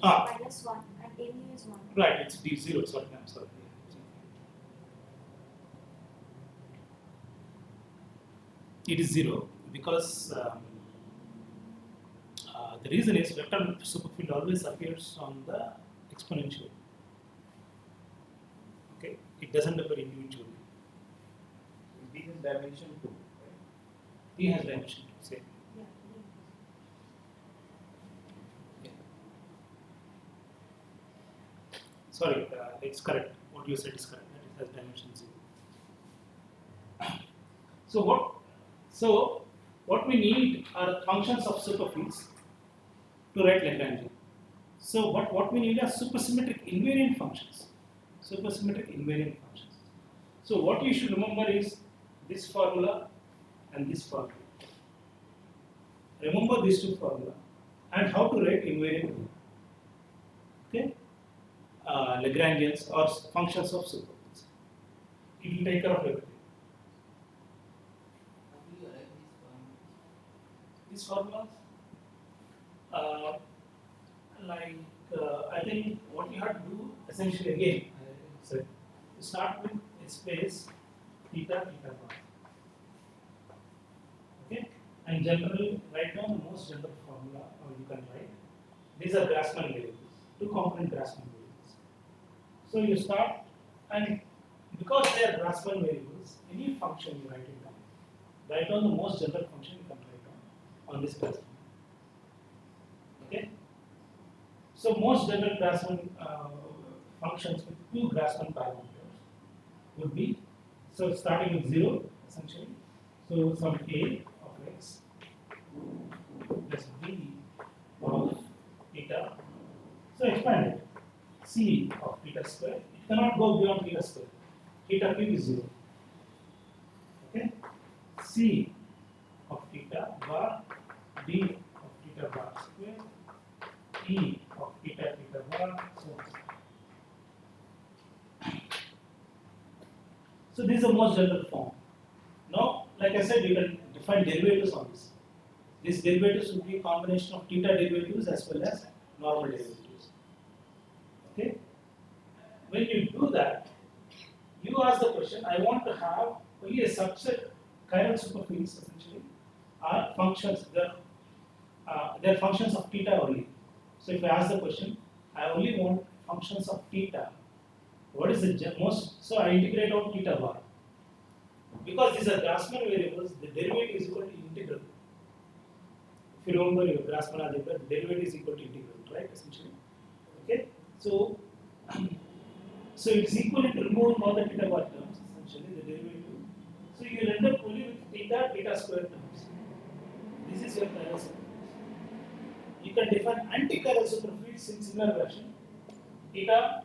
Minus 1 and mu is 1. Right, it's D0, sorry, I'm sorry. It is 0 because because the reason is vector superfield always appears on the exponential. Okay, it doesn't appear individually. D has dimension 2, right? D has dimension 2, say. Yeah. Yeah. Sorry, it's correct. What you said is correct. That it has dimension 0. So what we need are functions of superfields to write Lagrangian. So what we need are supersymmetric invariant functions. Supersymmetric invariant functions. So what you should remember is this formula and this formula. Remember these two formula and how to write invariant. Okay, Lagrangians or functions of superfields. It will take care of everything. These formulas, I think what you have to do essentially again, to start with a space theta bar. Okay, and generally write down the most general formula, or you can write. These are Grassmann variables, two-component Grassmann variables. So you start, and because they are Grassmann variables, any function you write it down. Write down the most general function you can write down on this Grassmann. Okay. So most general Grassmann functions with two Grassmann parameters would be, so starting with 0 essentially. So some a of x plus b of theta. So expand it. C of theta square. It cannot go beyond theta square. Theta cube is 0. Okay. C of theta bar, d of theta bar square, e of theta bar, so on. So this is the most general form. Now, like I said, you can define derivatives on this. These derivatives would be a combination of theta derivatives as well as normal derivatives. Okay? When you do that, you ask the question, I want to have only a subset chiral superfields essentially are functions, they're functions of theta only. So if I ask the question, I only want functions of theta. What is the most? So I integrate out theta bar. Because these are Grassmann variables, the derivative is equal to integral. If you remember your Grassmann algebra, the derivative is equal to integral, right? Essentially. Okay? So, so it is equal to remove all the theta bar terms, essentially, the derivative. So you will end up only with theta square terms. This is your chiral superfield. You can define anti-chiral superfields in similar fashion. Theta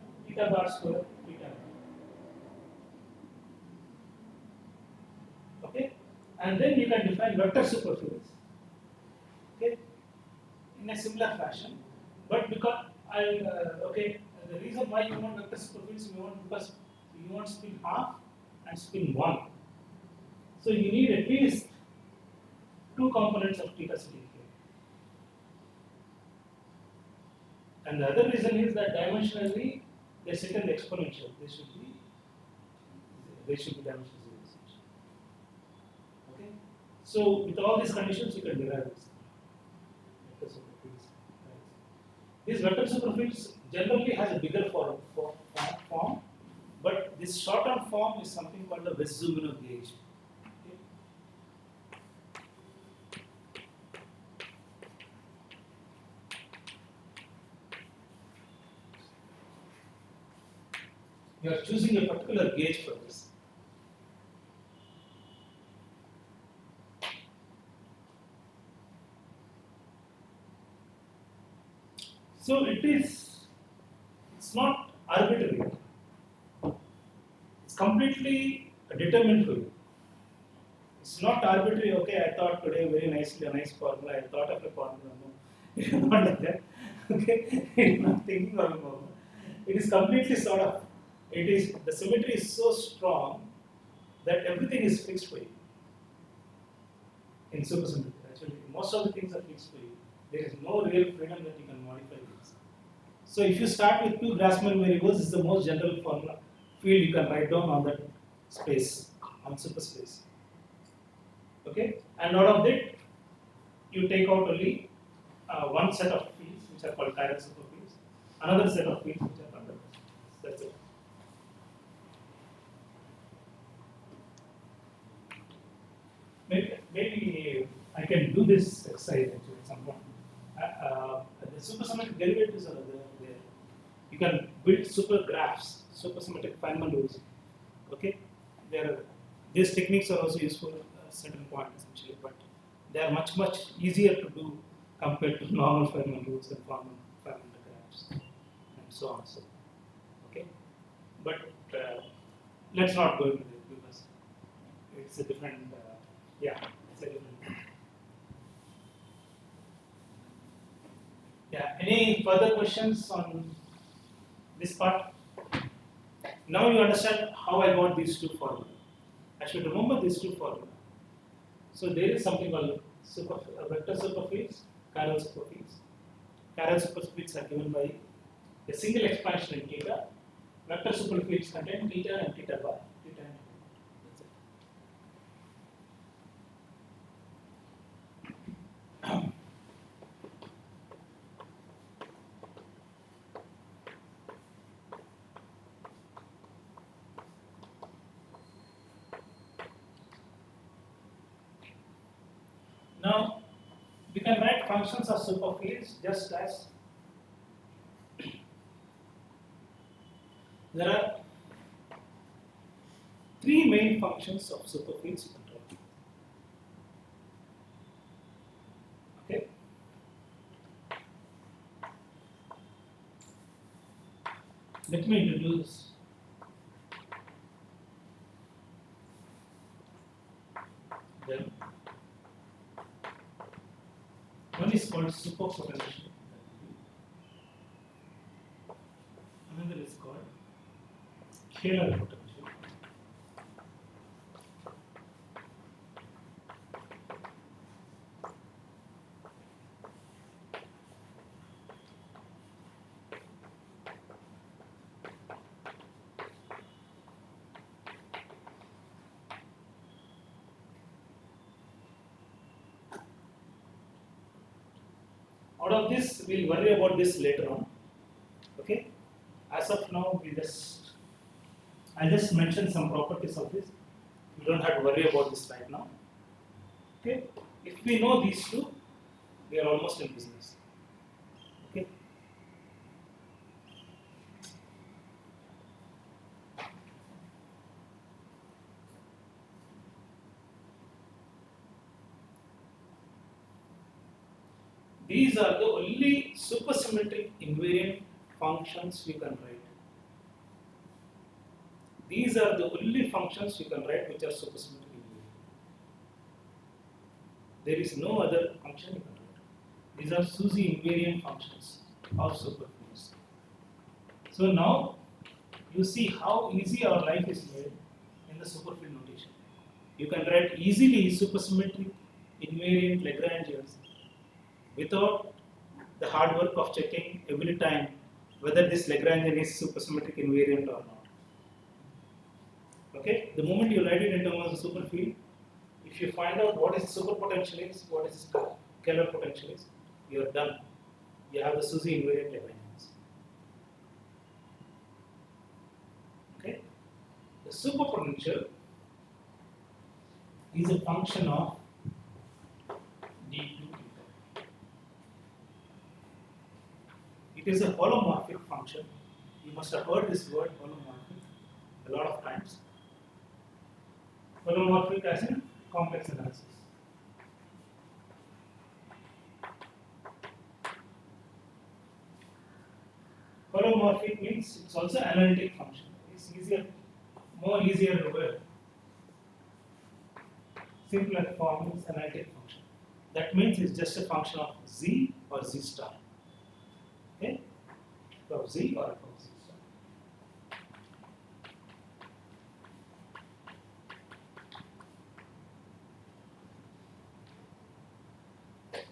bar square, theta bar. Okay? And then you can define vector superfields. Okay? In a similar fashion. But because the reason why you want vector superfields, because you want spin half and spin 1. So you need at least two components of theta sitting here. And the other reason is that dimensionally they sit in the exponential. They should be dimension 0. Okay. So with all these conditions, you can derive this. Vector superfields. These vector superfields generally has a bigger form, but this shortened form is something called the Wess-Zumino gauge. Okay. You are choosing a particular gauge for this. So it's not arbitrary. It's completely determined for you. It's not arbitrary, okay, I thought today very nicely, a nice formula, I thought of a formula. No, it's not like that. Okay, you're not thinking of a formula. It is completely sort of, the symmetry is so strong that everything is fixed for you. In supersymmetry, actually, most of the things are fixed for you. There is no real freedom that you can modify things. So if you start with two Grassmann variables, this is the most general formula field you can write down on that space, on superspace. Okay, and out of that, you take out only one set of fields which are called chiral superfields, another set of fields which are called vector fields. That's it. Maybe I can do this exercise actually at some point. The supersymmetric derivatives are there. You can build super graphs, supersymmetric Feynman rules. Okay, these techniques are also useful at certain points essentially, but they are much easier to do compared to normal Feynman rules and Feynman graphs and so on. So, okay, but let's not go into this because it's a different. Yeah, it's a different. Yeah. Any further questions on this part? Now you understand how I got these two formulas. I should remember these two formulas. So there is something called vector superfields, chiral superfields. Chiral superfields are given by a single expansion in theta. Vector superfields contain theta and theta bar. Theta and that's it. Now, we can write functions of superfields just as there are three main functions of superfields you can write. Okay. Let me introduce them. One is called superpotential. Another is called scalar potential. Out of this, we'll worry about this later on. Okay. As of now, I just mentioned some properties of this. You don't have to worry about this right now. Okay. If we know these two, we are almost in business. Okay. These are the only supersymmetric invariant functions you can write. These are the only functions you can write which are supersymmetric invariant. There is no other function you can write. These are SUSY invariant functions of superfields. So now you see how easy our life is made in the superfield notation. You can write easily supersymmetric invariant Lagrangians without the hard work of checking every time whether this Lagrangian is supersymmetric invariant or not. Okay, the moment you write it in terms of superfield, if you find out what is superpotential is, what is scalar potential is, you are done. You have the SUSY invariant Lagrangians. Okay, the superpotential is a function of d2 theta. It is a holomorphic function. You must have heard this word holomorphic a lot of times. Holomorphic as in complex analysis. Holomorphic means it's also analytic function. It's easier word. Simpler form is analytic function. That means it's just a function of z or z star. Okay? Of z or of z star.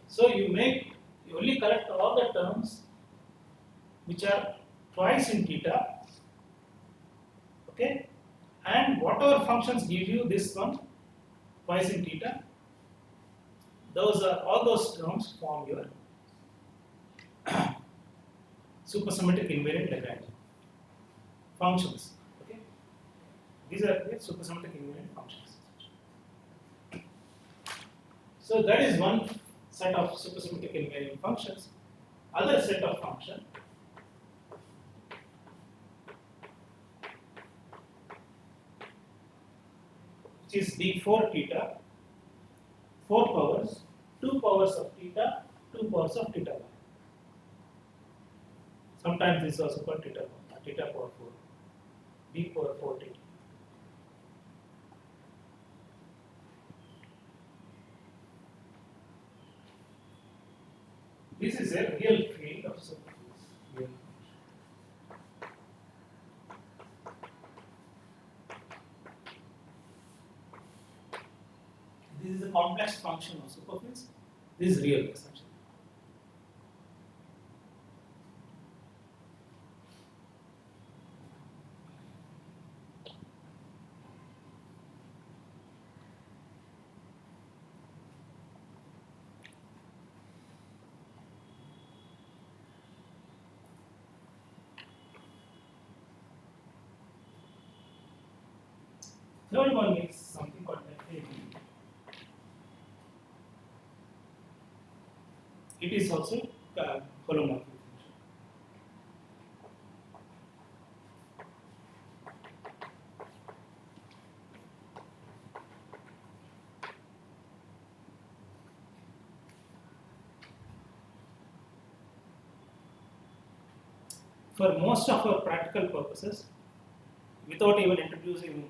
So you only collect all the terms which are twice in theta, okay, and whatever functions give you this one twice in theta, All those terms form your supersymmetric invariant Lagrange functions. Okay, these are the supersymmetric invariant functions. So that is one set of supersymmetric invariant functions. Other set of function which is d4 theta, 4 powers, 2 powers of theta, 2 powers of theta 1. Sometimes this is also called theta 1, theta power 4, d power 4 theta. This is a real field of superfields. This is a complex function of superfields. This is real essentially. Third one is something called FAB. It is also holomorphic function. For most of our practical purposes, without even introducing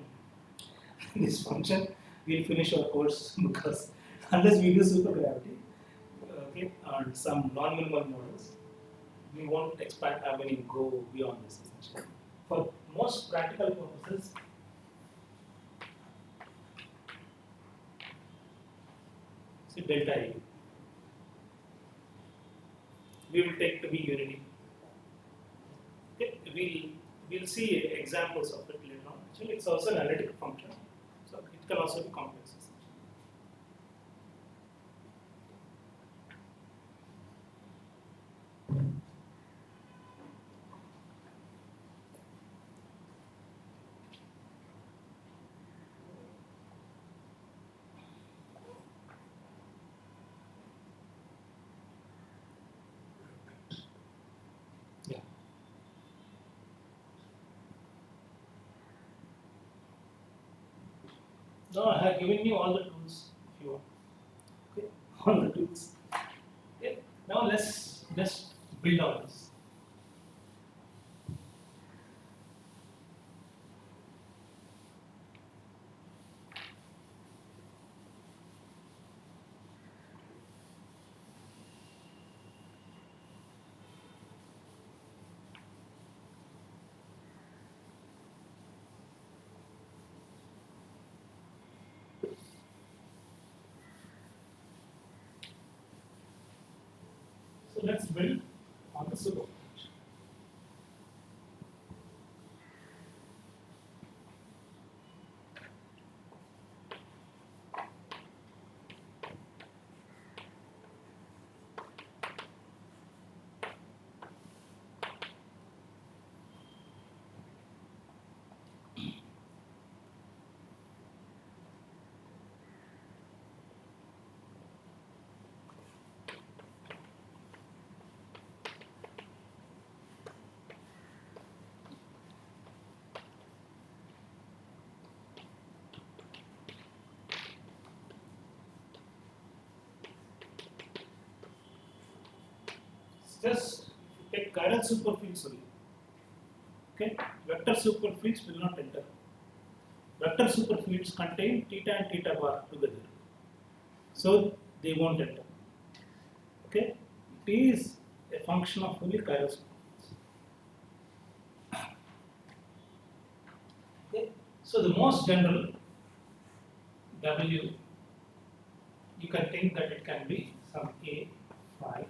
this function, we'll finish our course because unless we do supergravity, okay, and some non-minimal models, we won't expand. Go beyond this essentially. For most practical purposes, see delta U. We will take to be unity. Okay, we'll see examples of it later on. Actually, it's also an analytic function, so it can also be complex. Yeah. No, I have given you all the tools if you want. Okay, all the tools. Okay. Now let's just build on this. So let's build on the superfunction. Just take chiral superfields only. Okay, vector superfields will not enter. Vector superfields contain theta and theta bar together, so they won't enter. Okay, it is a function of only chiral superfields. Okay, so the most general W, you can think that it can be some A phi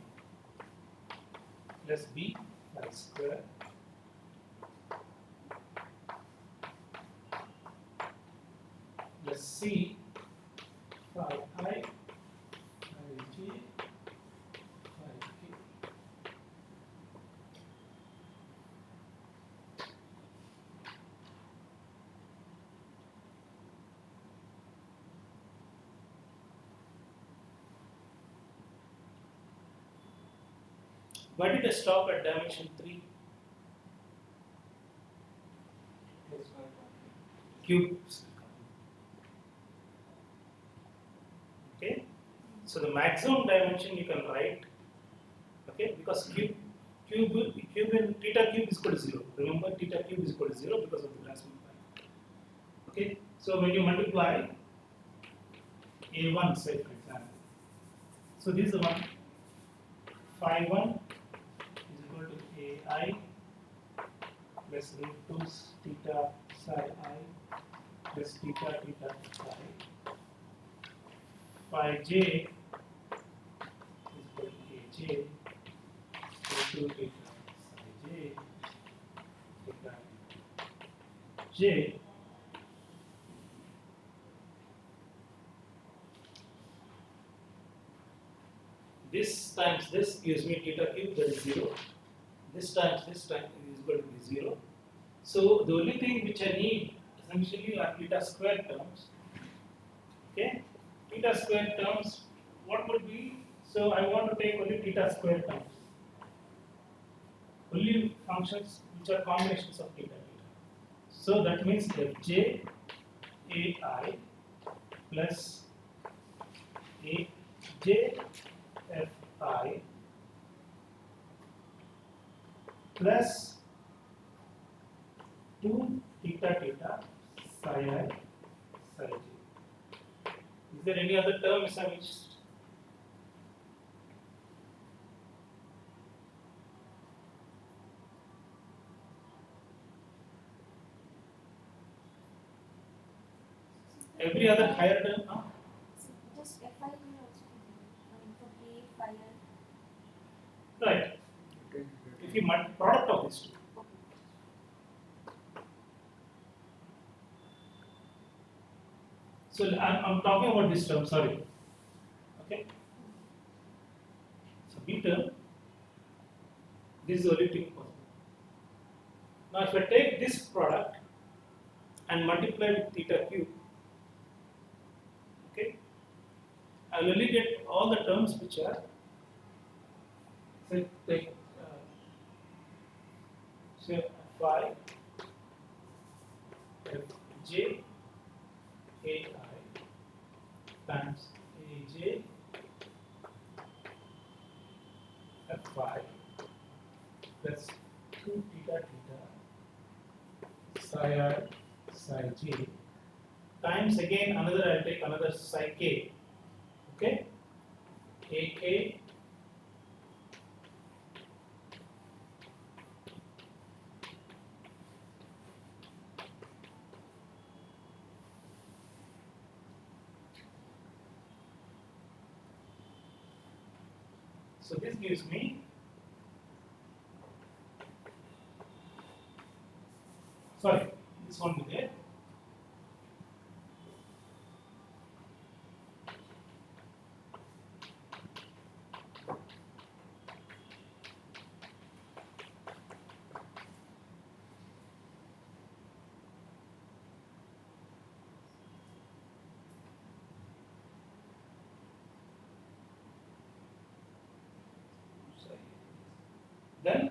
plus B phi square plus C phi I Why did I stop at dimension 3? Cubes. Okay, so the maximum dimension you can write, okay, because cube in theta cube is equal to 0. Remember, theta cube is equal to 0 because of the transmultiply. Okay, so when you multiply a1, say for example, so this is the one, phi 1 is equal to ai plus root 2 theta psi I plus theta psi. Phi j is equal to aj root 2 theta psi j theta j. This times this gives me theta cube, that is 0. This times this time is equal to be 0. So the only thing which I need essentially are theta square terms. Okay, theta square terms, what would be? So I want to take only theta square terms, only functions which are combinations of theta theta. So that means fj ai plus aj fi plus 2 theta theta psi I psi j. Is there any other term which I missed? Every other higher term? Huh? Just FI will also be there. I mean, for K, phi, Right. If you product of these two. So I'm talking about this term, sorry. Okay. So B term, this is the only thing possible. Now if I take this product and multiply with theta cube, okay, I will only get all the terms which are, say, take say phi fj ai times aj f5 plus 2 theta theta psi I psi j times again another, I'll take another psi k, okay, ak so this gives me sorry, this one will be there. Then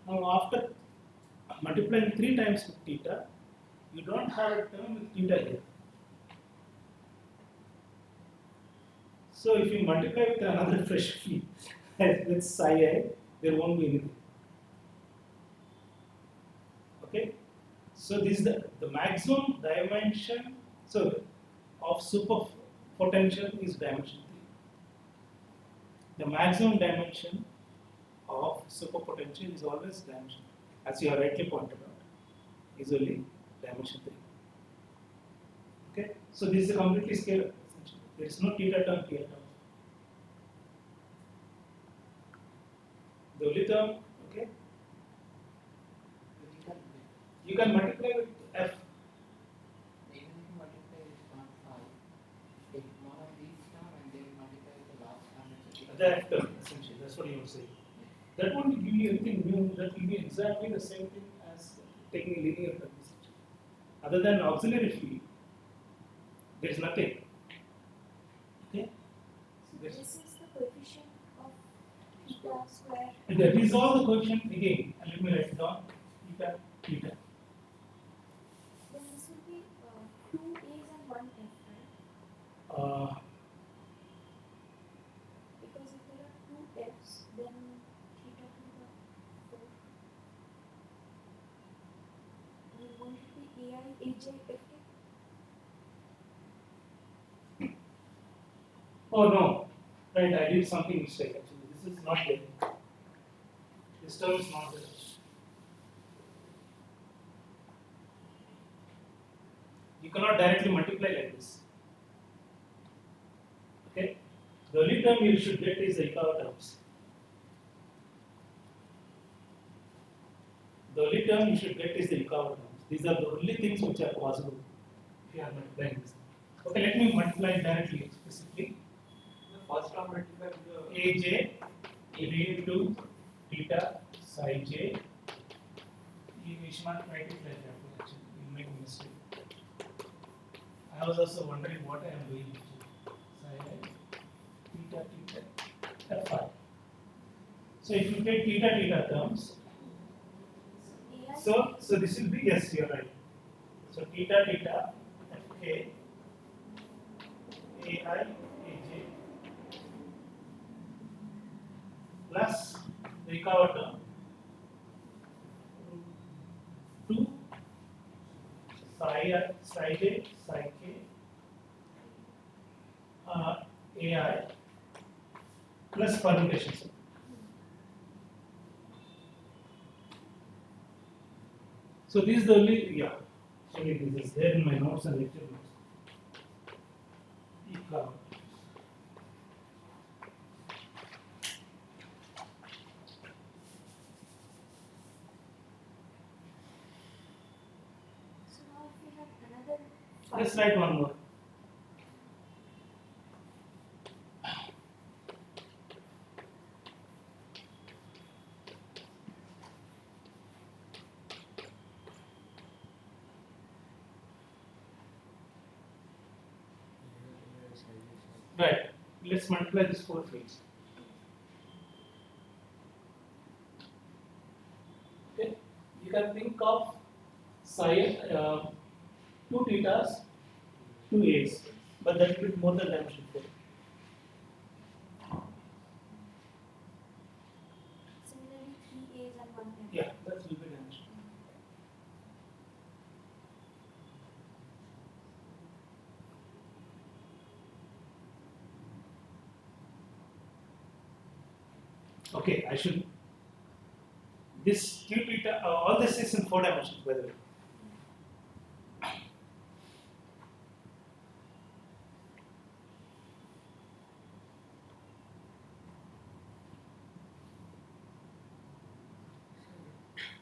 now after multiplying 3 times with theta, you don't have a term with theta here. So if you multiply with another fresh field, with psi I, there won't be anything. Okay, so this is the maximum dimension. So of super potential is dimension 3. The maximum dimension of super potential is always dimension, as you have rightly pointed out, is only dimension 3. Okay, so this is a completely scalar. Essentially, there is no theta term here. The only term, okay, you can multiply with f. Even if you multiply with 0.5, take one of these term and then multiply with the last term. The f term, essentially, that's what you would say. That won't give you anything new. That will be exactly the same thing as taking a linear term. Other than auxiliary field, there is nothing. Okay. So this is the coefficient of theta square. And that is all the coefficient again. And let me write it down. Theta, theta. Then this will be 2 A's and 1 F, right? Because if there are 2 F's, then theta to the 4. And won't it be AI, AJ, FK? Oh no, right, I did something mistake actually. This is not there. This term is not there. You cannot directly multiply like this. Okay? The only term you should get is the Ikawa terms. The only term you should get is the Ikawa terms. These are the only things which are possible if you are multiplying this. Okay, let me multiply it directly explicitly. The first term multiplied with the AJ into theta psi j. You should not write it like that actually. You make a mistake. I was also wondering what I am doing. Psi I, theta F5. So if you take theta terms, so this will be, yes, you are right. So theta Fk AI AJ plus the recover term 2 psi j psi k AI plus permutations. So this is the only, yeah, sorry, this is there in my notes and lecture notes. Equal. So now if we have another Let's write one more. Right. Let's multiply these 4 fields. Okay. You can think of psi 2 thetas, 2 a's, but that will be more than dimension 4. Similarly, 3 A's and 1 F. Yeah, that will be dimension. Okay, I should. This q theta, all this is in 4 dimensions, by the way.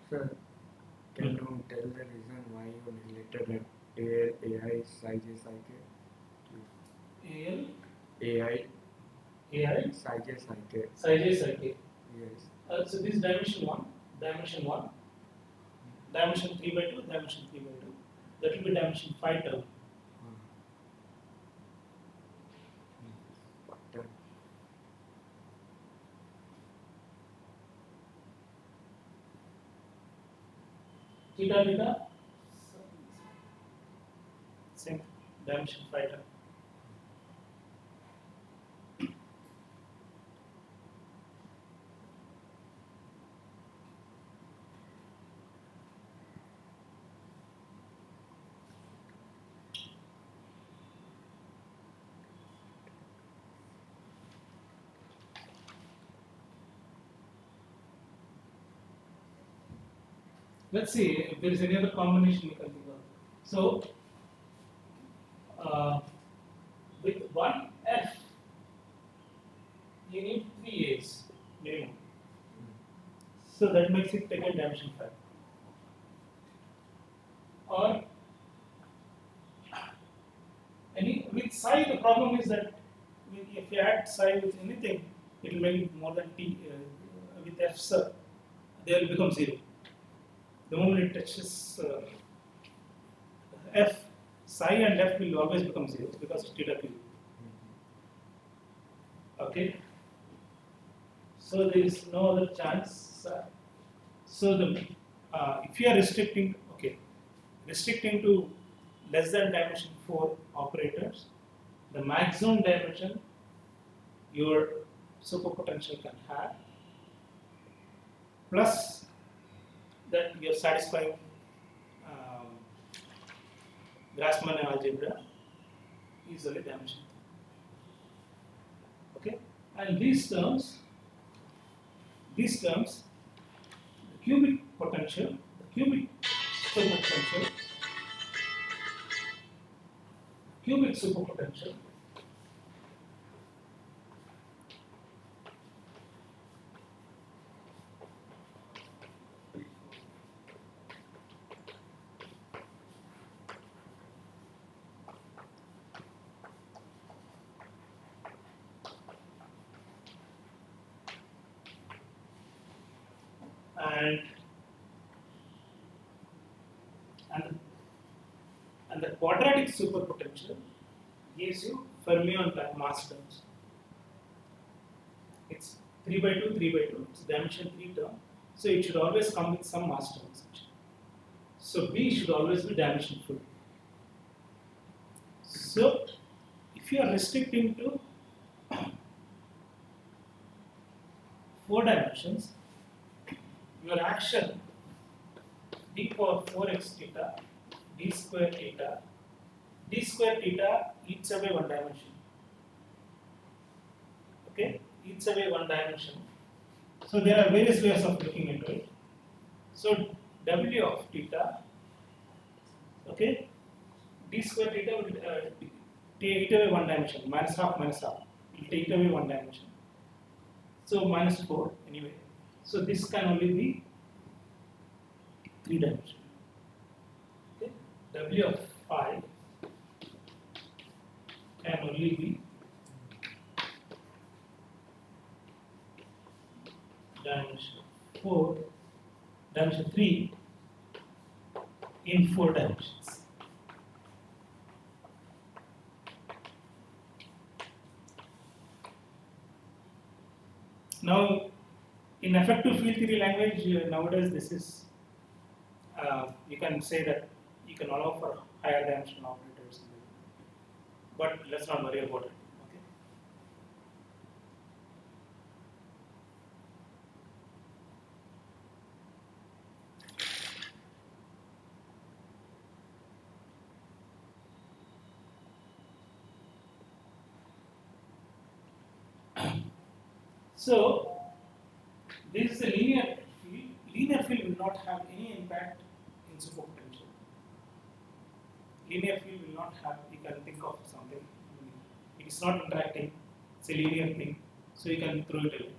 Sir, can you tell the reason why you related that AI psi j psi k? AL, AI AI, psi j psi k. psi j, psi k. Yes. So this is dimension 1, dimension 3 by 2, dimension 3 by 2. That will be dimension 5 term. Done. Theta, same dimension 5 term. let's see if there is any other combination you can think of. So, with one F, you need 3 A's minimum. So that makes it again dimension 5. Or with psi, the problem is that if you add psi with anything, it will make it more than t. With F sub, they will become 0. The moment it touches F, psi and F will always become 0 because it's theta q. Okay. So there is no other chance. So if you are restricting, restricting to less than dimension 4 operators, the maximum dimension your superpotential can have, plus that you are satisfying Grassmann algebra easily dimension 3. Okay, and these terms, the cubic potential, the cubic superpotential, and the quadratic superpotential gives you fermion mass terms. It's 3 by 2, 3 by 2. It's dimension 3 term. So it should always come with some mass terms. So B should always be dimension full. So if you are restricting to 4 dimensions, your action d power 4x theta, d square theta eats away one dimension. Okay, eats away one dimension. So there are various ways of looking into it. So W of theta, okay, d square theta will eat away one dimension, minus half, it will take away one dimension. So minus 4 anyway. So this can only be 3 dimensional. Okay, W of 5 can only be dimension 3 in 4 dimensions. Now, in effective field theory language, nowadays this is, you can say that you can allow for higher dimensional operators, but let's not worry about it. Okay. So, this is a linear field. Linear field will not have any impact in superpotential. Linear field will not have, you can think of something. It is not interacting, it's a linear thing, so you can throw it away.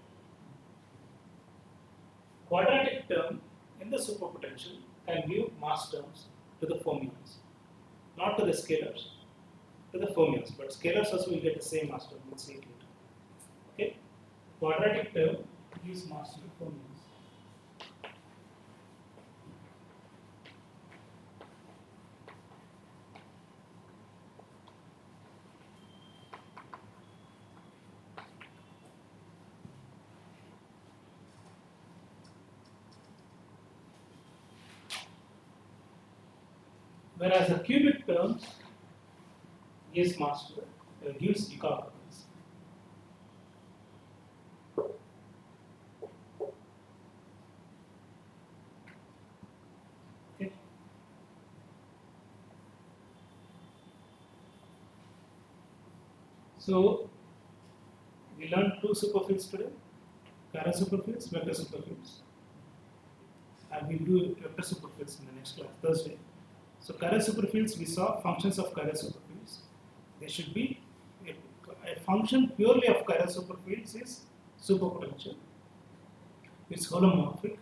Quadratic term in the superpotential can give mass terms to the fermions, not to the scalars, to the fermions, but scalars also will get the same mass term, we'll see it later. Okay? Quadratic term gives mass to the fermions. Whereas the cubic terms gives mass to gives economics. Okay. So we learned 2 superfields today: current superfields, vector superfields. we'll do vector superfields in the next class, Thursday. So chiral superfields, we saw functions of chiral superfields. There should be a function purely of chiral superfields is superpotential. It's holomorphic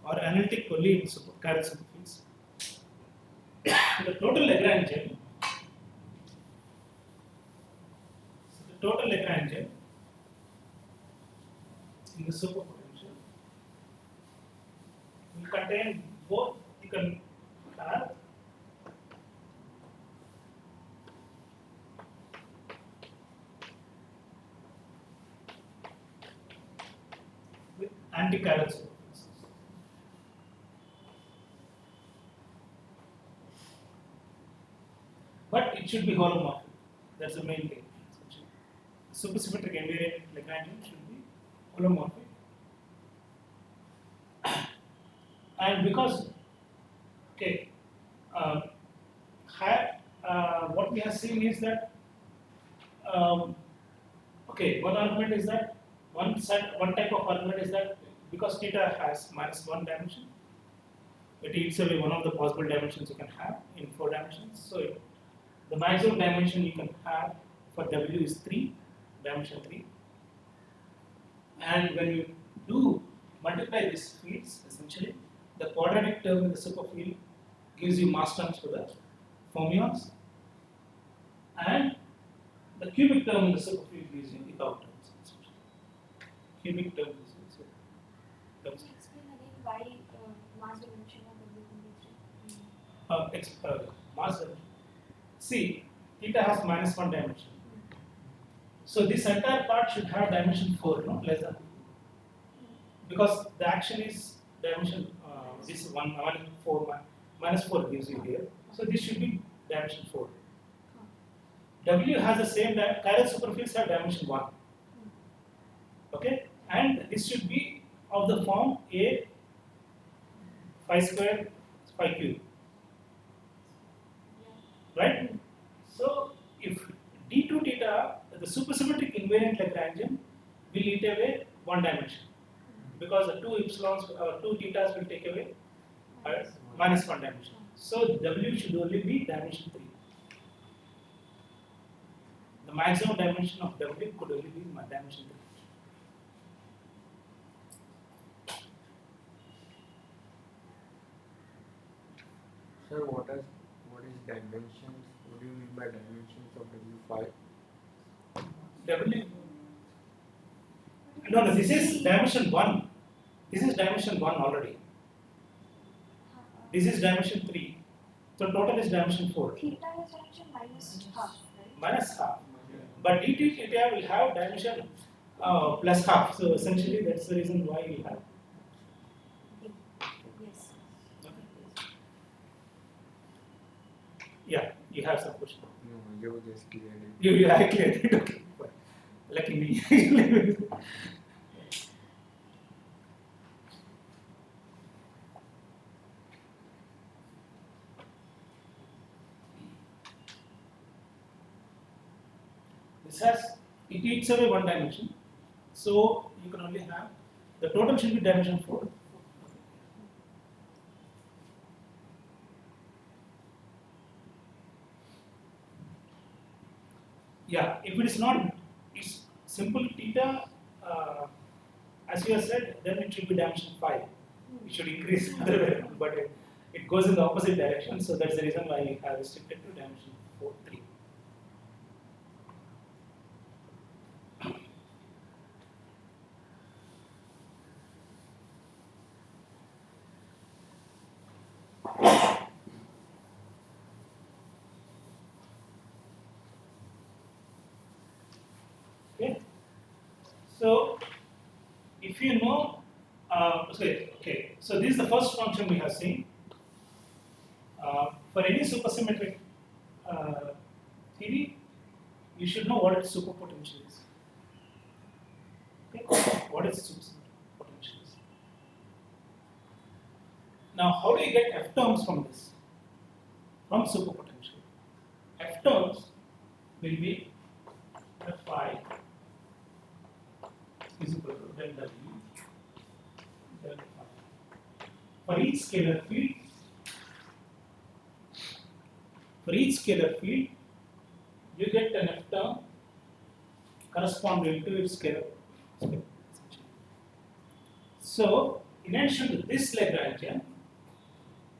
or analytic only in chiral superfields. The total Lagrangian, in the superpotential will contain both, you can have with anti-chiral superfields. But it should be holomorphic. That's the main thing. Supersymmetric invariant Lagrangian should be holomorphic. And because, okay, what we have seen is that, okay, one argument is that, one type of argument is that because theta has -1 dimension, it eats away one of the possible dimensions you can have in 4 dimensions. So the maximum dimension you can have for W is 3, dimension 3. And when you do multiply these fields, essentially, the quadratic term in the superfield gives you mass terms for the fermions, and the cubic term in the superfield gives you the Ecout terms. Cubic term is also terms. Explain again why mass dimension of W Mass dimension. See, theta has -1 dimension. So this entire part should have dimension 4, no? Less than. Because the action is dimension, this 4 -4 gives you here. So this should be dimension 4. W has the same, chiral superfields have dimension 1. Okay? And this should be of the form A phi square phi cube. Right? So if d2 theta, the supersymmetric invariant Lagrangian will eat away 1 dimension. Because the 2 epsilons, 2 thetas will take away -1 dimension. So W should only be dimension 3. The maximum dimension of W could only be dimension 3. Sir, what is dimensions? What do you mean by dimensions of W5? W. No, this is dimension 1. This is dimension 1 already. This is dimension 3. So total is dimension 4. Theta is dimension -1/2, right? -1/2. But d2 theta will have dimension +1/2. So essentially that's the reason why we have. Yes. Yeah, you have some question. No, you just cleared it. You have cleared it. Okay. Lucky me. It eats away 1 dimension, so you can only have, the total should be dimension 4. Yeah, if it is not, it's simple theta, as you have said, then it should be dimension 5. It should increase other way around, but it goes in the opposite direction, so that's the reason why we have restricted to dimension 4, 3. Okay. So, if you know, okay. So this is the first function we have seen. For any supersymmetric theory, you should know what its superpotential is. Okay. What its supersymmetric potential is. Now, how do you get F terms from this? From superpotential. F terms will be Fi is equal to del W del phi. for each scalar field, you get an F term corresponding to its scalar. So, in addition to this Lagrangian,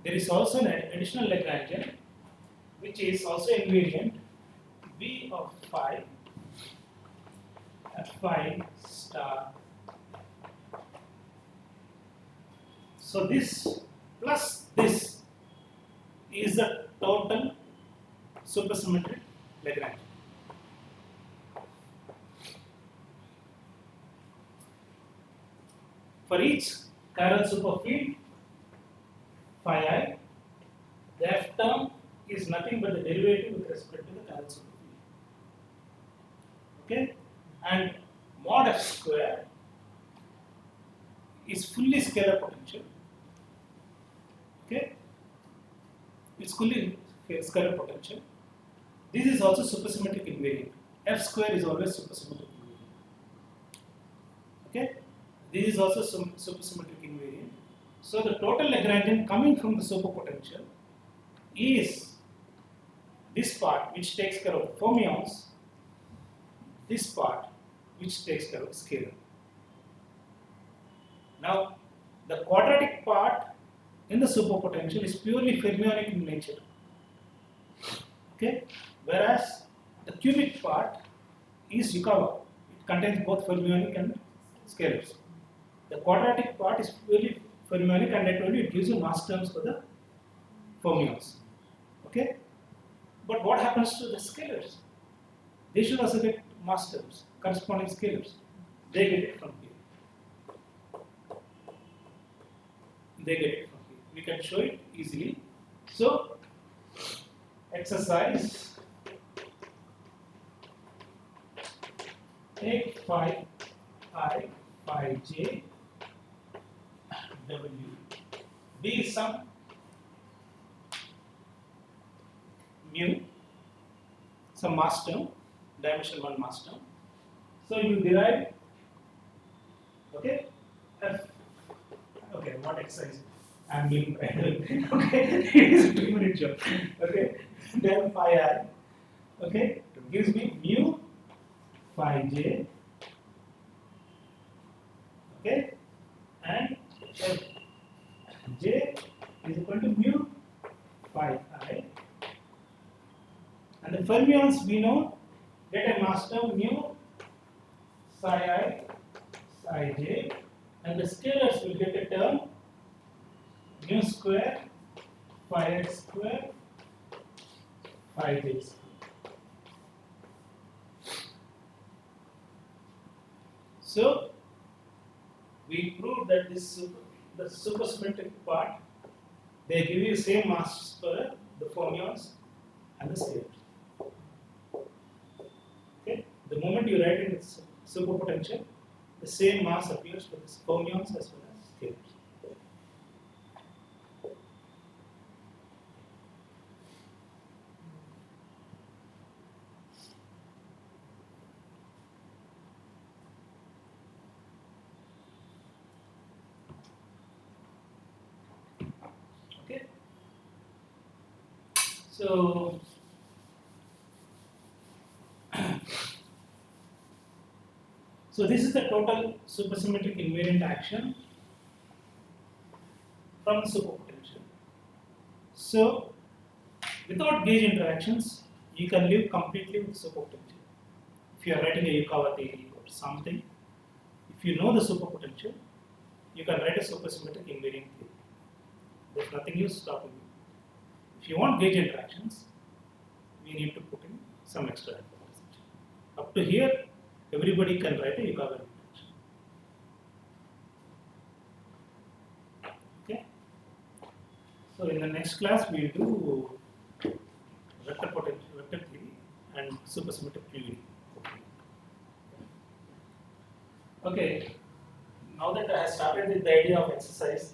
there is also an additional Lagrangian which is also invariant V of phi at phi star. So this plus this is the total supersymmetric Lagrangian. For each chiral superfield phi I, the F term is nothing but the derivative with respect to the chiral superfield. Okay, and mod F square is fully scalar potential. Okay, it's fully scalar potential. This is also supersymmetric invariant. F square is always supersymmetric invariant. Okay, this is also supersymmetric invariant. So the total Lagrangian coming from the superpotential is this part which takes care of the fermions, this part which takes care of the scalar. Now, the quadratic part in the superpotential is purely fermionic in nature. Okay, whereas the cubic part is Yukawa. It contains both fermionic and scalars. The quadratic part is purely fermionic, and I told you it gives you mass terms for the fermions. Okay, but what happens to the scalars? They should also get mass terms, corresponding scalars. They get it from here. They get it from here. We can show it easily. So, exercise, take phi I, phi j, w, be some mu, some mass term, dimension 1 mass term. So you derive, okay, F, okay, what exercise? I'm being okay, it is a 2-minute job. Okay, then phi I, okay, gives me mu phi j, okay, and F j is equal to mu phi I, and the fermions we know get a mass term mu psi I psi j, and the scalars will get a term mu square phi x square phi j square. So we proved that the supersymmetric part, they give you same mass for the fermions and the scalars. Okay, the moment you write in its superpotential, the same mass appears for the fermions as well as scalars. Okay, so this is the total supersymmetric invariant action from the superpotential. So without gauge interactions, you can live completely with superpotential. If you are writing a Yukawa theory or something, if you know the superpotential, you can write a supersymmetric invariant theory. There's nothing else stopping you. If you want gauge interactions, we need to put in some extra effort. Up to here, everybody can write a Yukawa interaction. Okay. So in the next class, we'll do vector potential, vector theory, and supersymmetric fluidity. Okay. Now that I have started with the idea of exercise,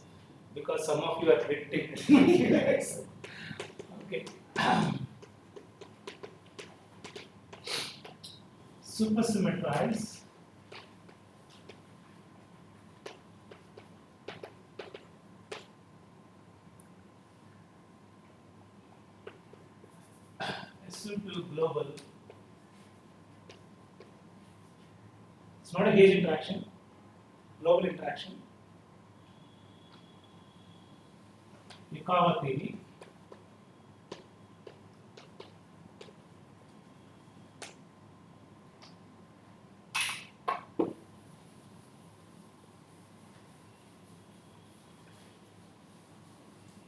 because some of you are predicting. Okay. Supersymmetrize resistive to global. It's not a gauge interaction, global interaction. Yukawa theory.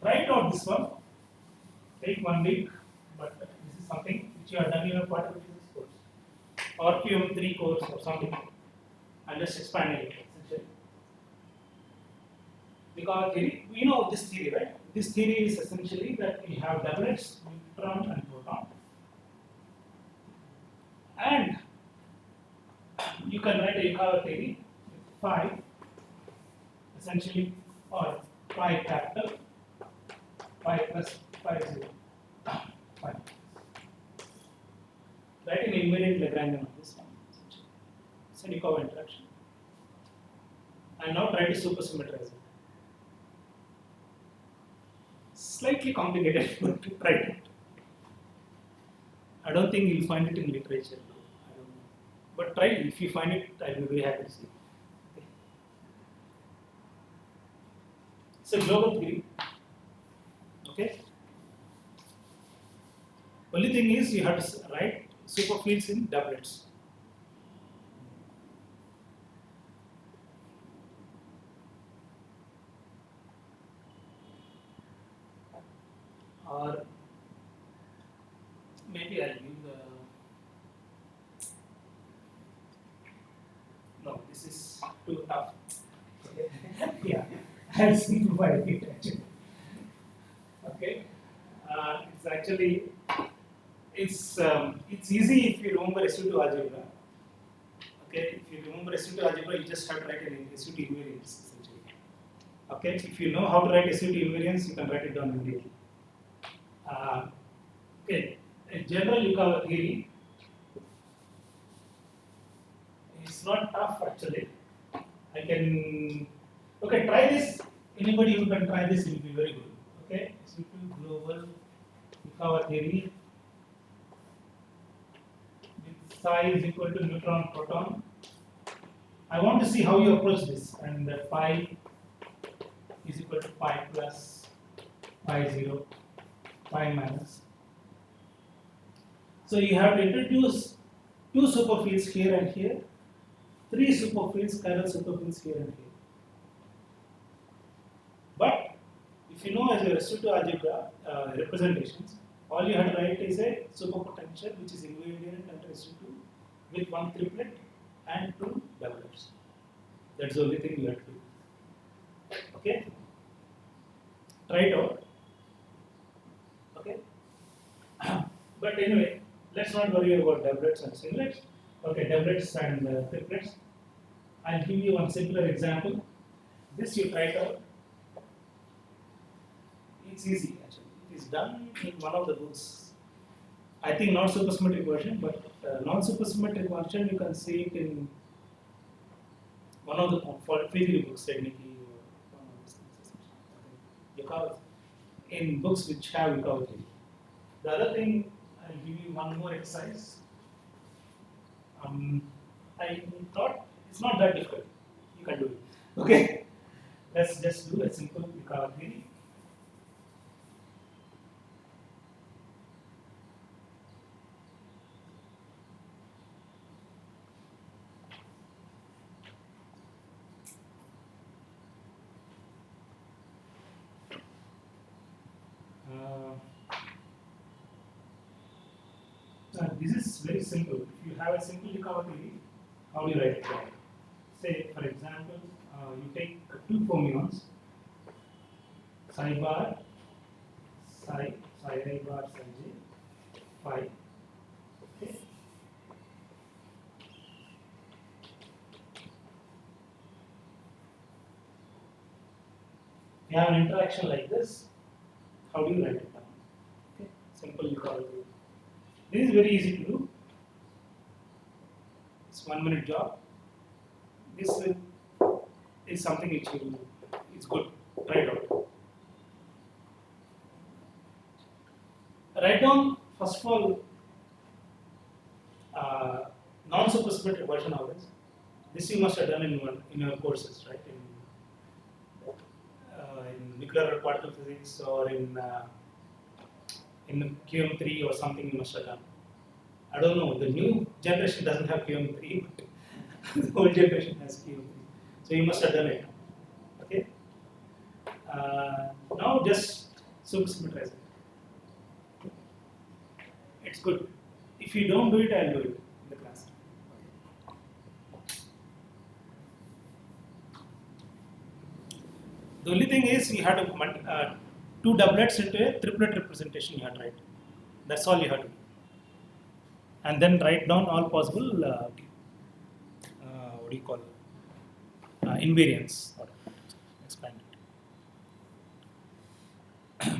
Write out this one. Take 1 week, but this is something which you have done in a quarter physics course or QM3 course or something. I'm just expanding it essentially. Because theory, we know this theory, right? This theory is essentially that we have doublets, neutron and proton, and you can write a Yukawa theory with phi, essentially, or phi capital, phi plus phi 0, phi. Write an invariant Lagrangian of this one. It's a Yukawa interaction. And now try to supersymmetrize it. Slightly complicated, but try it. I don't think you'll find it in literature. I don't know. But try it. If you find it, I'll be very happy to see. Okay. It's a global theory. Okay. Only thing is you have to write superfields in doublets. Or maybe I'll give the. No, this is too tough. Yeah, I'll simplify it actually. Okay, it's actually it's easy if you remember SU2 algebra. Okay, if you remember SU2 algebra, you just have to write an SU2 invariance essentially. Okay, if you know how to write SU2 invariance, you can write it down immediately. Okay, a general Yukawa theory is not tough actually. I can, okay, try this. Anybody who can try this will be very good. Okay, SU2 global Yukawa theory with psi is equal to neutron proton. I want to see how you approach this, and phi is equal to pi plus pi 0. Pi minus. So you have to introduce 2 superfields here and here, 3 superfields, chiral superfields here and here. But if you know as your SU2 algebra representations, all you have to write is a superpotential which is invariant under SU2 with 1 triplet and 2 doublets. That's the only thing you have to do. Okay? Try it out. Okay, but anyway, let's not worry about doublets and singlets. Okay, doublets and triplets. I'll give you one simpler example. This you try it out. It's easy actually. It is done in one of the books. I think not supersymmetric version, but non-supersymmetric version you can see it in one of the physics books, technically, or one of these things. Yukawa, in books which have Yukawa theory. The other thing, I'll give you one more exercise. I thought it's not that difficult. You can do it. Okay. Let's just do a simple Yukawa theory. This is very simple. If you have a simple Yukawa theory, how do you write it down? Say, for example, you take 2 fermions, psi bar, psi I bar, psi j, phi. Okay. You have an interaction like this. How do you write it down? Okay. Simple Yukawa theory. This is very easy to do. It's 1 minute job. This is something which is good. Try it out. Write down first of all non-supersymmetric version of this. This you must have done in your courses, right? In nuclear particle physics or in QM3 or something you must have done. I don't know. The new generation doesn't have QM3, but the old generation has QM3. So you must have done it. Okay. Now just supersymmetrize it. It's good. If you don't do it, I'll do it in the class. The only thing is you have to two doublets into a triplet representation you have to write. That's all you have to do. And then write down all possible, what do you call it? Invariants. Or expand it.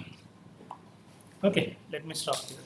Okay, let me stop here.